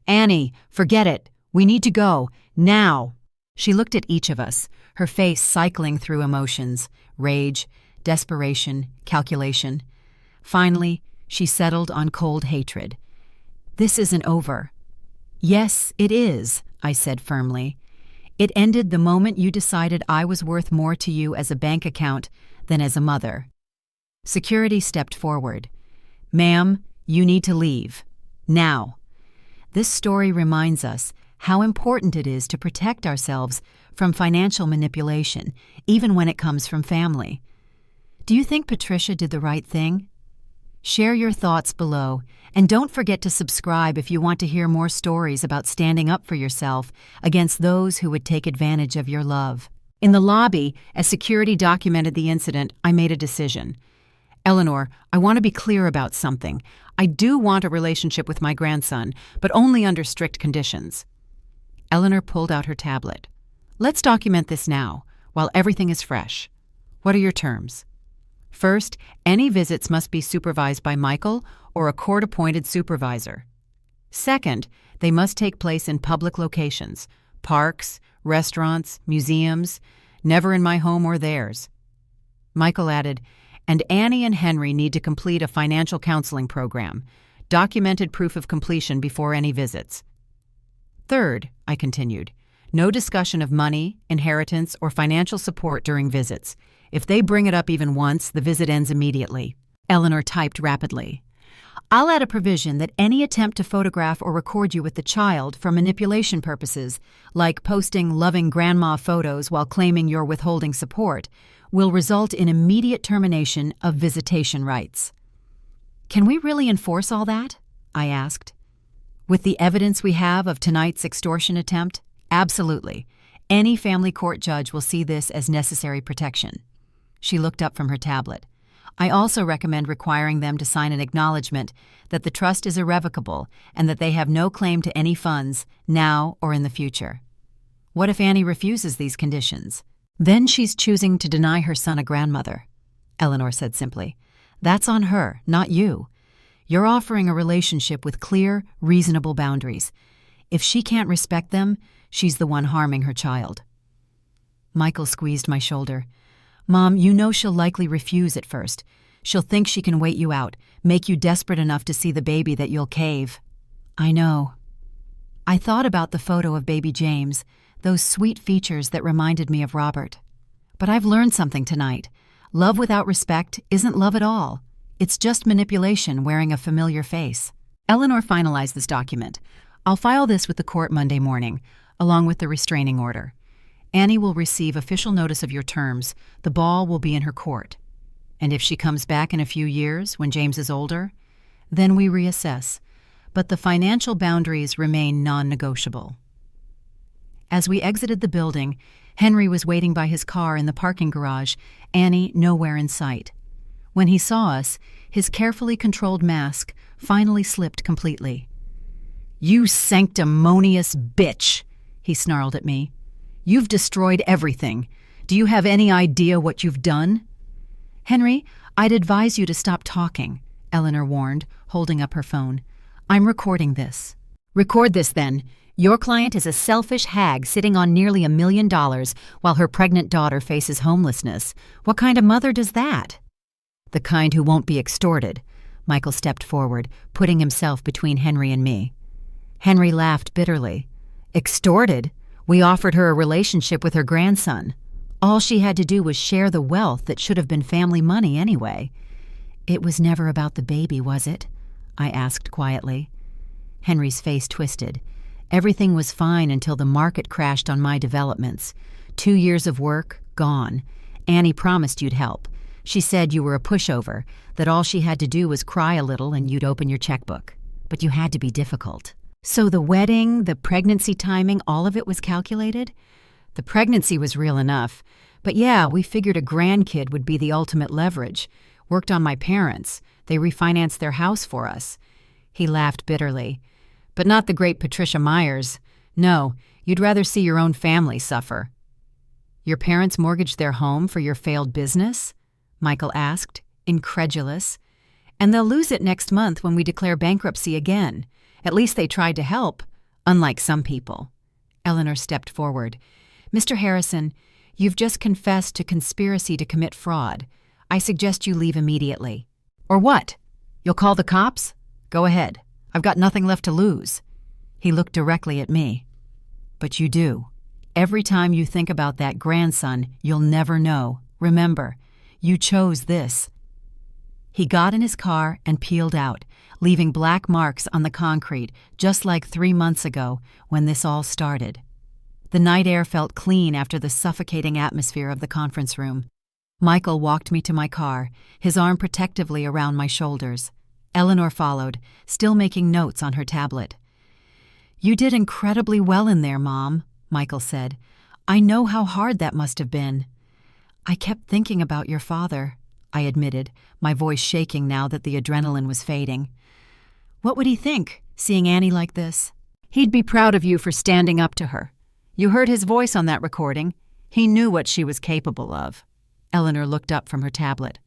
Annie, forget it. We need to go. Now. She looked at each of us, her face cycling through emotions, rage, desperation, calculation. Finally, she settled on cold hatred. This isn't over. Yes, it is, I said firmly. It ended the moment you decided I was worth more to you as a bank account than as a mother. Security stepped forward. Ma'am, you need to leave. Now. This story reminds us how important it is to protect ourselves from financial manipulation, even when it comes from family. Do you think Patricia did the right thing? Share your thoughts below, and don't forget to subscribe if you want to hear more stories about standing up for yourself against those who would take advantage of your love. In the lobby, as security documented the incident, I made a decision. Eleanor, I want to be clear about something. I do want a relationship with my grandson, but only under strict conditions. Eleanor pulled out her tablet. Let's document this now, while everything is fresh. What are your terms? First, any visits must be supervised by Michael or a court-appointed supervisor. Second, they must take place in public locations, parks, restaurants, museums, never in my home or theirs. Michael added, and Annie and Henry need to complete a financial counseling program, documented proof of completion before any visits. Third, I continued, no discussion of money, inheritance, or financial support during visits. If they bring it up even once, the visit ends immediately. Eleanor typed rapidly. I'll add a provision that any attempt to photograph or record you with the child for manipulation purposes, like posting loving grandma photos while claiming you're withholding support, will result in immediate termination of visitation rights. Can we really enforce all that? I asked. With the evidence we have of tonight's extortion attempt, absolutely. Any family court judge will see this as necessary protection. She looked up from her tablet. I also recommend requiring them to sign an acknowledgement that the trust is irrevocable and that they have no claim to any funds, now or in the future. What if Annie refuses these conditions? Then she's choosing to deny her son a grandmother, Eleanor said simply. That's on her, not you. You're offering a relationship with clear, reasonable boundaries. If she can't respect them, she's the one harming her child. Michael squeezed my shoulder. Mom, you know she'll likely refuse at first. She'll think she can wait you out, make you desperate enough to see the baby that you'll cave. I know. I thought about the photo of baby James, those sweet features that reminded me of Robert. But I've learned something tonight. Love without respect isn't love at all. It's just manipulation wearing a familiar face. Eleanor finalized this document. I'll file this with the court Monday morning, along with the restraining order. Annie will receive official notice of your terms. The ball will be in her court. And if she comes back in a few years, when James is older, then we reassess. But the financial boundaries remain non-negotiable. As we exited the building, Henry was waiting by his car in the parking garage, Annie nowhere in sight. When he saw us, his carefully controlled mask finally slipped completely. "You sanctimonious bitch," he snarled at me. "You've destroyed everything. Do you have any idea what you've done?" "Henry, I'd advise you to stop talking," Eleanor warned, holding up her phone. "I'm recording this." "Record this, then. Your client is a selfish hag sitting on nearly $1 million while her pregnant daughter faces homelessness. What kind of mother does that?" "The kind who won't be extorted." Michael stepped forward, putting himself between Henry and me. Henry laughed bitterly. "Extorted? We offered her a relationship with her grandson. All she had to do was share the wealth that should have been family money anyway. "It was never about the baby, was it?" I asked quietly. Henry's face twisted. Everything was fine until the market crashed on my developments. 2 years of work, gone. Annie promised you'd help. She said you were a pushover, that all she had to do was cry a little and you'd open your checkbook. But you had to be difficult. So the wedding, the pregnancy timing, all of it was calculated? The pregnancy was real enough. But yeah, we figured a grandkid would be the ultimate leverage. Worked on my parents. They refinanced their house for us. He laughed bitterly. But not the great Patricia Myers. No, you'd rather see your own family suffer. Your parents mortgaged their home for your failed business? Michael asked, incredulous. And they'll lose it next month when we declare bankruptcy again. At least they tried to help, unlike some people. Eleanor stepped forward. Mr. Harrison, you've just confessed to conspiracy to commit fraud. I suggest you leave immediately. Or what? You'll call the cops? Go ahead. I've got nothing left to lose. He looked directly at me. But you do. Every time you think about that grandson, you'll never know. Remember, you chose this. He got in his car and peeled out, leaving black marks on the concrete, just like 3 months ago when this all started. The night air felt clean after the suffocating atmosphere of the conference room. Michael walked me to my car, his arm protectively around my shoulders. Eleanor followed, still making notes on her tablet. You did incredibly well in there, Mom, Michael said. I know how hard that must have been. I kept thinking about your father, I admitted, my voice shaking now that the adrenaline was fading. What would he think, seeing Annie like this? He'd be proud of you for standing up to her. You heard his voice on that recording. He knew what she was capable of. Eleanor looked up from her tablet.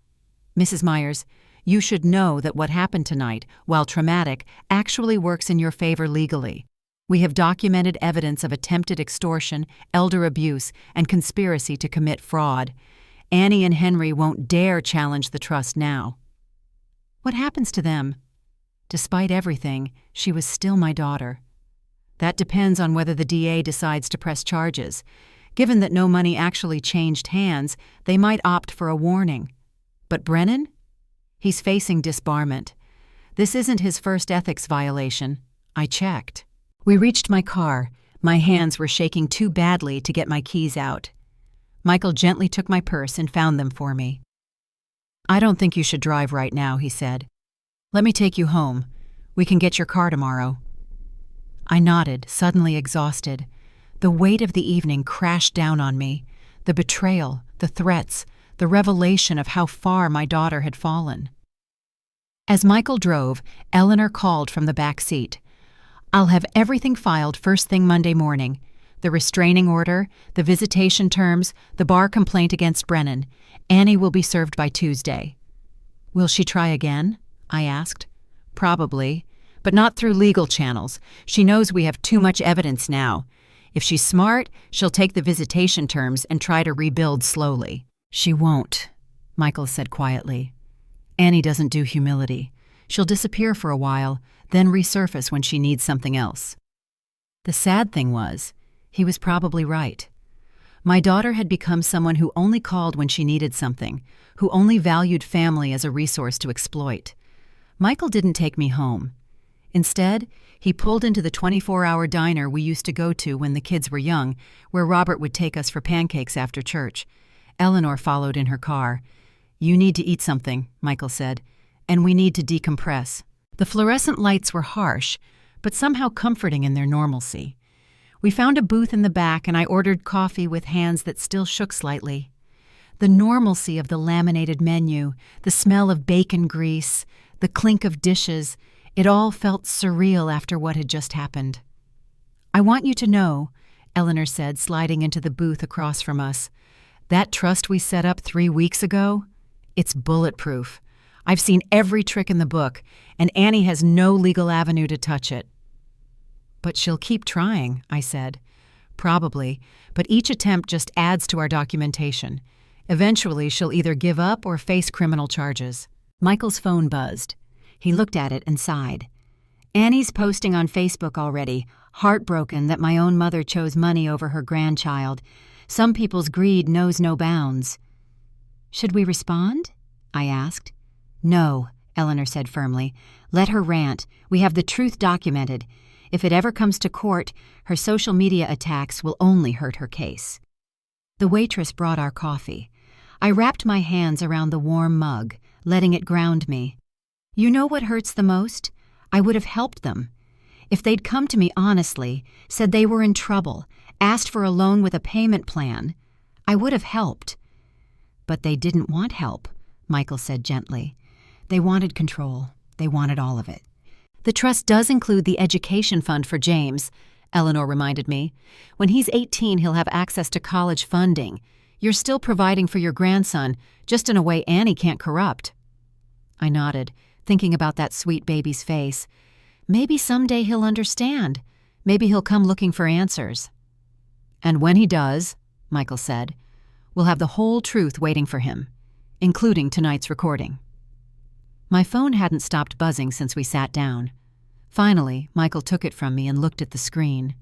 Mrs. Myers, you should know that what happened tonight, while traumatic, actually works in your favor legally. We have documented evidence of attempted extortion, elder abuse, and conspiracy to commit fraud. Annie and Henry won't dare challenge the trust now. What happens to them? Despite everything, she was still my daughter. That depends on whether the DA decides to press charges. Given that no money actually changed hands, they might opt for a warning. But Brennan? He's facing disbarment. This isn't his first ethics violation. I checked. We reached my car. My hands were shaking too badly to get my keys out. Michael gently took my purse and found them for me. I don't think you should drive right now, he said. Let me take you home. We can get your car tomorrow. I nodded, suddenly exhausted. The weight of the evening crashed down on me. The betrayal, the threats, the revelation of how far my daughter had fallen. As Michael drove, Eleanor called from the back seat. I'll have everything filed first thing Monday morning. The restraining order, the visitation terms, the bar complaint against Brennan. Annie will be served by Tuesday. Will she try again? I asked. Probably, but not through legal channels. She knows we have too much evidence now. If she's smart, she'll take the visitation terms and try to rebuild slowly. She won't, Michael said quietly. Annie doesn't do humility. She'll disappear for a while, then resurface when she needs something else. The sad thing was, he was probably right. My daughter had become someone who only called when she needed something, who only valued family as a resource to exploit. Michael didn't take me home. Instead, he pulled into the 24-hour diner we used to go to when the kids were young, where Robert would take us for pancakes after church. Eleanor followed in her car. You need to eat something, Michael said, and we need to decompress. The fluorescent lights were harsh, but somehow comforting in their normalcy. We found a booth in the back and I ordered coffee with hands that still shook slightly. The normalcy of the laminated menu, the smell of bacon grease, the clink of dishes, it all felt surreal after what had just happened. I want you to know, Eleanor said, sliding into the booth across from us, that trust we set up 3 weeks ago, it's bulletproof. I've seen every trick in the book, and Annie has no legal avenue to touch it. But she'll keep trying, I said. Probably, but each attempt just adds to our documentation. Eventually, she'll either give up or face criminal charges. Michael's phone buzzed. He looked at it and sighed. Annie's posting on Facebook already, heartbroken that my own mother chose money over her grandchild. Some people's greed knows no bounds. Should we respond? I asked. No, Eleanor said firmly. Let her rant. We have the truth documented. If it ever comes to court, her social media attacks will only hurt her case. The waitress brought our coffee. I wrapped my hands around the warm mug, letting it ground me. You know what hurts the most? I would have helped them. If they'd come to me honestly, said they were in trouble, asked for a loan with a payment plan, I would have helped. But they didn't want help, Michael said gently. They wanted control. They wanted all of it. The trust does include the education fund for James, Eleanor reminded me. When he's 18, he'll have access to college funding. You're still providing for your grandson, just in a way Annie can't corrupt. I nodded, thinking about that sweet baby's face. Maybe someday he'll understand. Maybe he'll come looking for answers. And when he does, Michael said, we'll have the whole truth waiting for him, including tonight's recording. My phone hadn't stopped buzzing since we sat down. Finally, Michael took it from me and looked at the screen.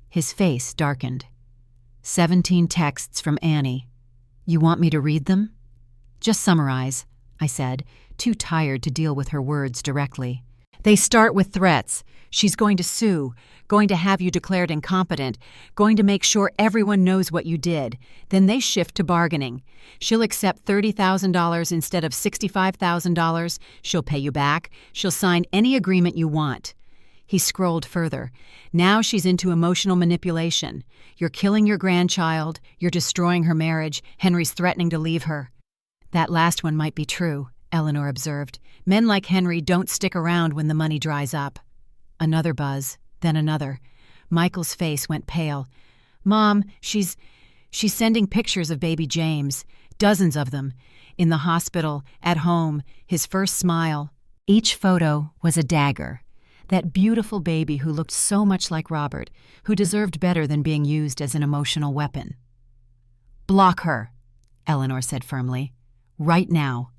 His face darkened. 17 texts from Annie. You want me to read them? Just summarize, I said, too tired to deal with her words directly. They start with threats. She's going to sue, going to have you declared incompetent, going to make sure everyone knows what you did. Then they shift to bargaining. She'll accept $30,000 instead of $65,000. She'll pay you back. She'll sign any agreement you want. He scrolled further. Now she's into emotional manipulation. You're killing your grandchild. You're destroying her marriage. Henry's threatening to leave her. That last one might be true, Eleanor observed. Men like Henry don't stick around when the money dries up. Another buzz, then another. Michael's face went pale. Mom, she's sending pictures of baby James, dozens of them, in the hospital, at home, his first smile. Each photo was a dagger. That beautiful baby who looked so much like Robert, who deserved better than being used as an emotional weapon. Block her, Eleanor said firmly. Right now.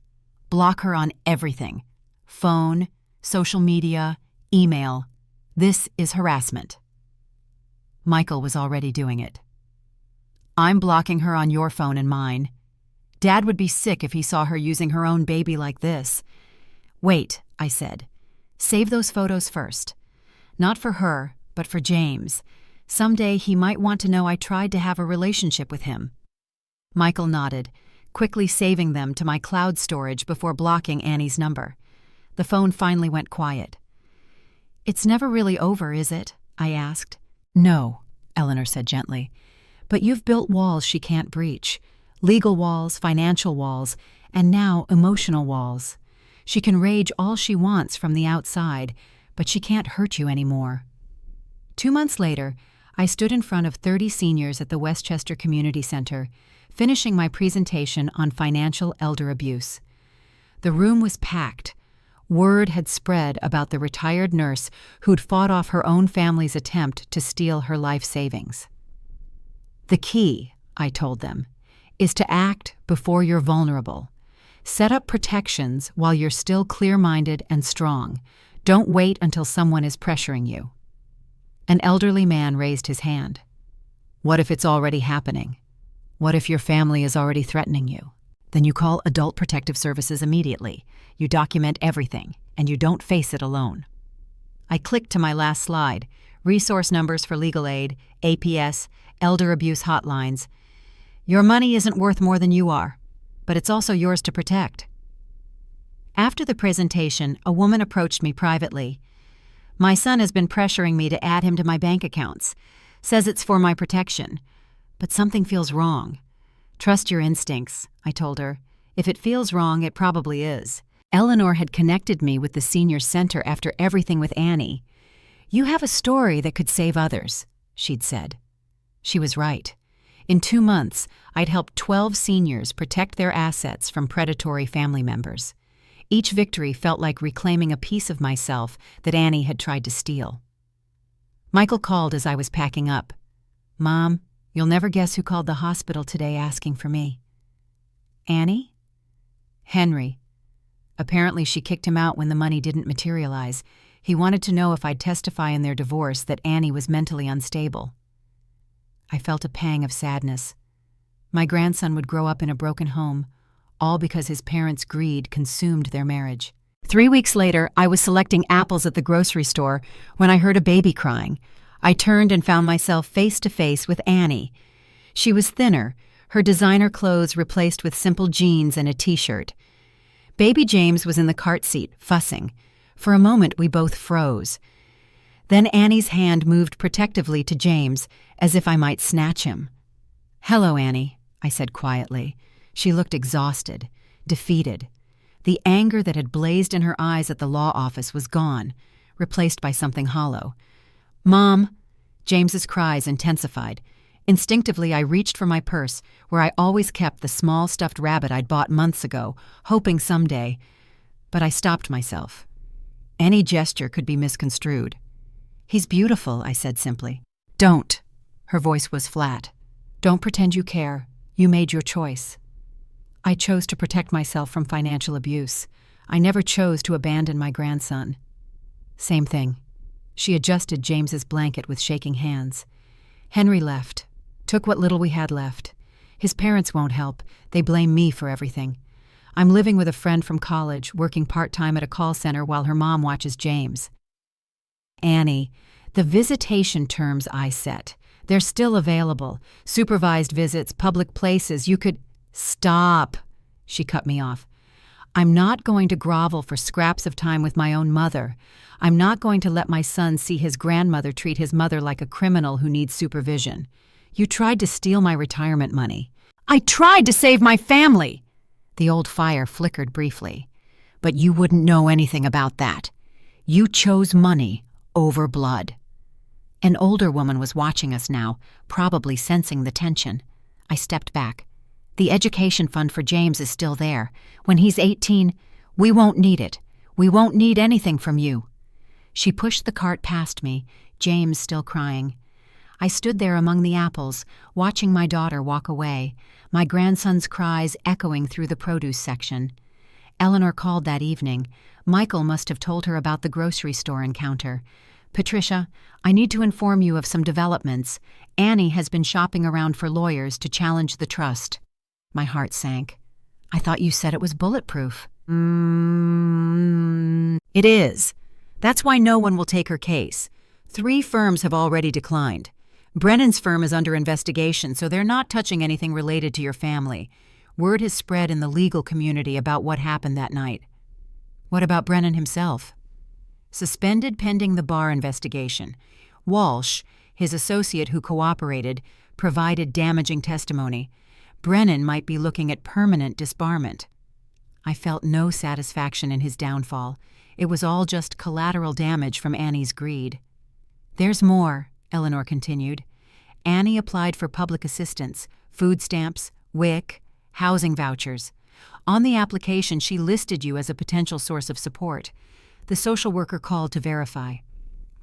Block her on everything. Phone, social media, email. This is harassment. Michael was already doing it. I'm blocking her on your phone and mine. Dad would be sick if he saw her using her own baby like this. Wait, I said. Save those photos first. Not for her, but for James. Someday he might want to know I tried to have a relationship with him. Michael nodded, quickly saving them to my cloud storage before blocking Annie's number. The phone finally went quiet. It's never really over, is it? I asked. No, Eleanor said gently. But you've built walls she can't breach. Legal walls, financial walls, and now emotional walls. She can rage all she wants from the outside, but she can't hurt you anymore. 2 months later, I stood in front of 30 seniors at the Westchester Community Center, finishing my presentation on financial elder abuse. The room was packed. Word had spread about the retired nurse who'd fought off her own family's attempt to steal her life savings. The key, I told them, is to act before you're vulnerable. Set up protections while you're still clear-minded and strong. Don't wait until someone is pressuring you. An elderly man raised his hand. What if it's already happening? What if your family is already threatening you? Then you call Adult Protective Services immediately. You document everything, and you don't face it alone. I clicked to my last slide, resource numbers for legal aid, APS, elder abuse hotlines. Your money isn't worth more than you are, but it's also yours to protect. After the presentation, a woman approached me privately. My son has been pressuring me to add him to my bank accounts. Says it's for my protection. But something feels wrong. Trust your instincts, I told her. If it feels wrong, it probably is. Eleanor had connected me with the senior center after everything with Annie. You have a story that could save others, she'd said. She was right. In 2 months, I'd helped 12 seniors protect their assets from predatory family members. Each victory felt like reclaiming a piece of myself that Annie had tried to steal. Michael called as I was packing up. Mom, you'll never guess who called the hospital today asking for me. Annie? Henry. Apparently she kicked him out when the money didn't materialize. He wanted to know if I'd testify in their divorce that Annie was mentally unstable. I felt a pang of sadness. My grandson would grow up in a broken home, all because his parents' greed consumed their marriage. 3 weeks later, I was selecting apples at the grocery store when I heard a baby crying. I turned and found myself face to face with Annie. She was thinner, her designer clothes replaced with simple jeans and a t-shirt. Baby James was in the cart seat, fussing. For a moment, we both froze. Then Annie's hand moved protectively to James, as if I might snatch him. "Hello, Annie," I said quietly. She looked exhausted, defeated. The anger that had blazed in her eyes at the law office was gone, replaced by something hollow. "Mom!" James's cries intensified. Instinctively, I reached for my purse, where I always kept the small stuffed rabbit I'd bought months ago, hoping someday. But I stopped myself. Any gesture could be misconstrued. "He's beautiful," I said simply. "Don't." Her voice was flat. "Don't pretend you care. You made your choice." I chose to protect myself from financial abuse. I never chose to abandon my grandson. Same thing. She adjusted James's blanket with shaking hands. "Henry left. Took what little we had left. His parents won't help. They blame me for everything. I'm living with a friend from college, working part-time at a call center while her mom watches James." "Annie, the visitation terms I set, they're still available. Supervised visits, public places, you could—" "Stop," she cut me off. "I'm not going to grovel for scraps of time with my own mother. I'm not going to let my son see his grandmother treat his mother like a criminal who needs supervision. You tried to steal my retirement money." "I tried to save my family!" The old fire flickered briefly. "But you wouldn't know anything about that. You chose money over blood." An older woman was watching us now, probably sensing the tension. I stepped back. "The education fund for James is still there. When he's 18, we won't need it. We won't need anything from you." She pushed the cart past me, James still crying. I stood there among the apples, watching my daughter walk away, my grandson's cries echoing through the produce section. Eleanor called that evening. Michael must have told her about the grocery store encounter. "Patricia, I need to inform you of some developments. Annie has been shopping around for lawyers to challenge the trust." My heart sank. "I thought you said it was bulletproof." "It is. That's why no one will take her case. 3 firms have already declined. Brennan's firm is under investigation, so they're not touching anything related to your family. Word has spread in the legal community about what happened that night." "What about Brennan himself?" "Suspended pending the bar investigation. Walsh, his associate who cooperated, provided damaging testimony. Brennan might be looking at permanent disbarment." I felt no satisfaction in his downfall. It was all just collateral damage from Annie's greed. "There's more," Eleanor continued. "Annie applied for public assistance, food stamps, WIC, housing vouchers. On the application, she listed you as a potential source of support. The social worker called to verify."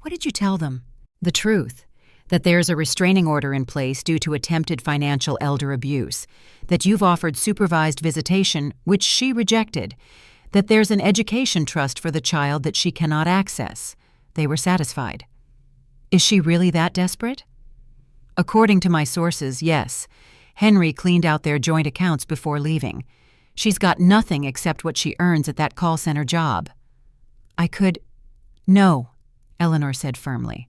"What did you tell them?" "The truth. That there's a restraining order in place due to attempted financial elder abuse, that you've offered supervised visitation, which she rejected, that there's an education trust for the child that she cannot access." They were satisfied. "Is she really that desperate?" "According to my sources, yes. Henry cleaned out their joint accounts before leaving. She's got nothing except what she earns at that call center job." "I could—" "No," Eleanor said firmly.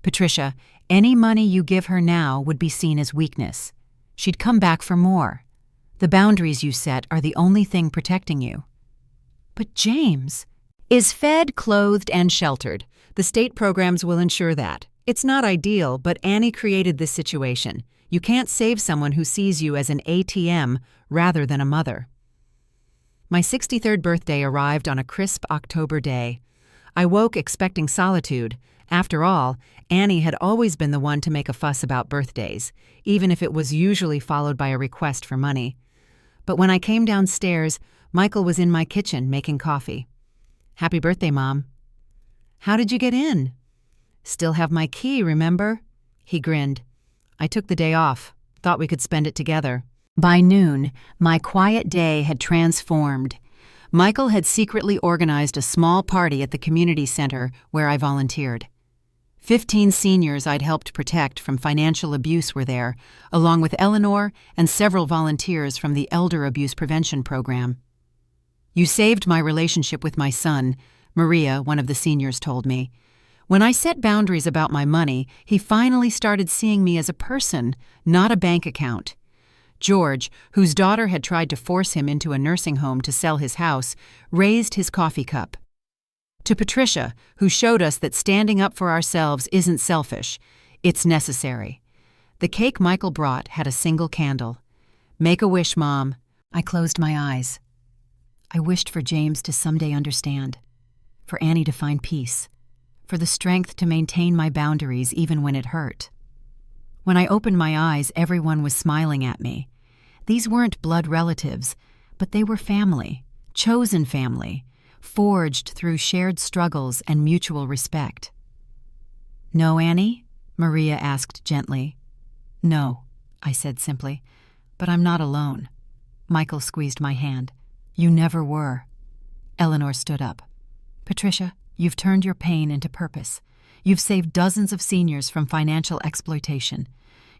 "Patricia, any money you give her now would be seen as weakness. She'd come back for more. The boundaries you set are the only thing protecting you." "But James is fed, clothed, and sheltered. The state programs will ensure that. It's not ideal, but Annie created this situation. You can't save someone who sees you as an ATM rather than a mother." My 63rd birthday arrived on a crisp October day. I woke expecting solitude. After all, Annie had always been the one to make a fuss about birthdays, even if it was usually followed by a request for money. But when I came downstairs, Michael was in my kitchen making coffee. "Happy birthday, Mom." "How did you get in?" "Still have my key, remember?" He grinned. "I took the day off. Thought we could spend it together." By noon, my quiet day had transformed. Michael had secretly organized a small party at the community center where I volunteered. 15 seniors I'd helped protect from financial abuse were there, along with Eleanor and several volunteers from the Elder Abuse Prevention Program. "You saved my relationship with my son," Maria, one of the seniors, told me. "When I set boundaries about my money, he finally started seeing me as a person, not a bank account." George, whose daughter had tried to force him into a nursing home to sell his house, raised his coffee cup. To Patricia, who showed us that standing up for ourselves isn't selfish, it's necessary. The cake Michael brought had a single candle. "Make a wish, Mom." I closed my eyes. I wished for James to someday understand, for Annie to find peace, for the strength to maintain my boundaries even when it hurt. When I opened my eyes, everyone was smiling at me. These weren't blood relatives, but they were family, chosen family, forged through shared struggles and mutual respect. "No, Annie?" Maria asked gently. "No," I said simply, "but I'm not alone." Michael squeezed my hand. "You never were." Eleanor stood up. "Patricia, you've turned your pain into purpose. You've saved dozens of seniors from financial exploitation.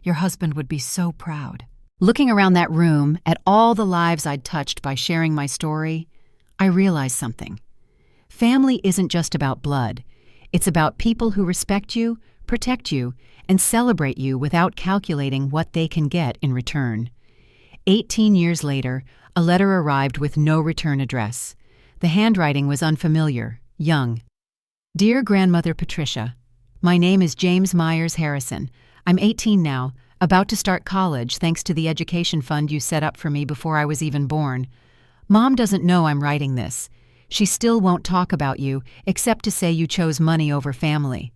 Your husband would be so proud." Looking around that room at all the lives I'd touched by sharing my story, I realized something. Family isn't just about blood. It's about people who respect you, protect you, and celebrate you without calculating what they can get in return. 18 years later, a letter arrived with no return address. The handwriting was unfamiliar, young. "Dear Grandmother Patricia, my name is James Myers Harrison. I'm 18 now, about to start college thanks to the education fund you set up for me before I was even born. Mom doesn't know I'm writing this. She still won't talk about you, except to say you chose money over family.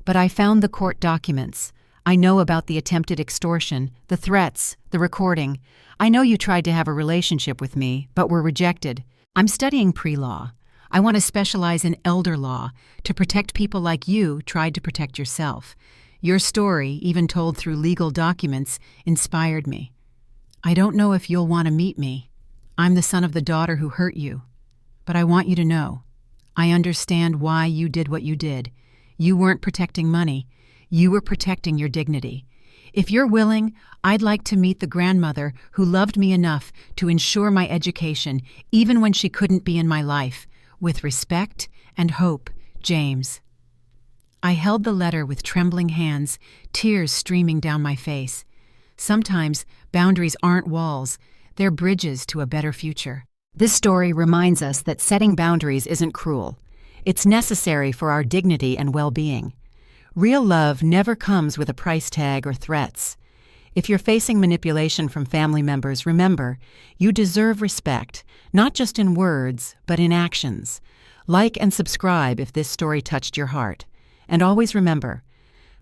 But I found the court documents. I know about the attempted extortion, the threats, the recording. I know you tried to have a relationship with me, but were rejected. I'm studying pre-law. I want to specialize in elder law to protect people like you tried to protect yourself. Your story, even told through legal documents, inspired me. I don't know if you'll want to meet me. I'm the son of the daughter who hurt you. But I want you to know, I understand why you did what you did. You weren't protecting money. You were protecting your dignity. If you're willing, I'd like to meet the grandmother who loved me enough to ensure my education, even when she couldn't be in my life. With respect and hope, James." I held the letter with trembling hands, tears streaming down my face. Sometimes boundaries aren't walls, they're bridges to a better future. This story reminds us that setting boundaries isn't cruel. It's necessary for our dignity and well-being. Real love never comes with a price tag or threats. If you're facing manipulation from family members, remember, you deserve respect, not just in words, but in actions. Like and subscribe if this story touched your heart. And always remember,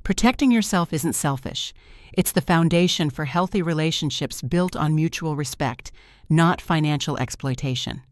protecting yourself isn't selfish. It's the foundation for healthy relationships built on mutual respect, not financial exploitation.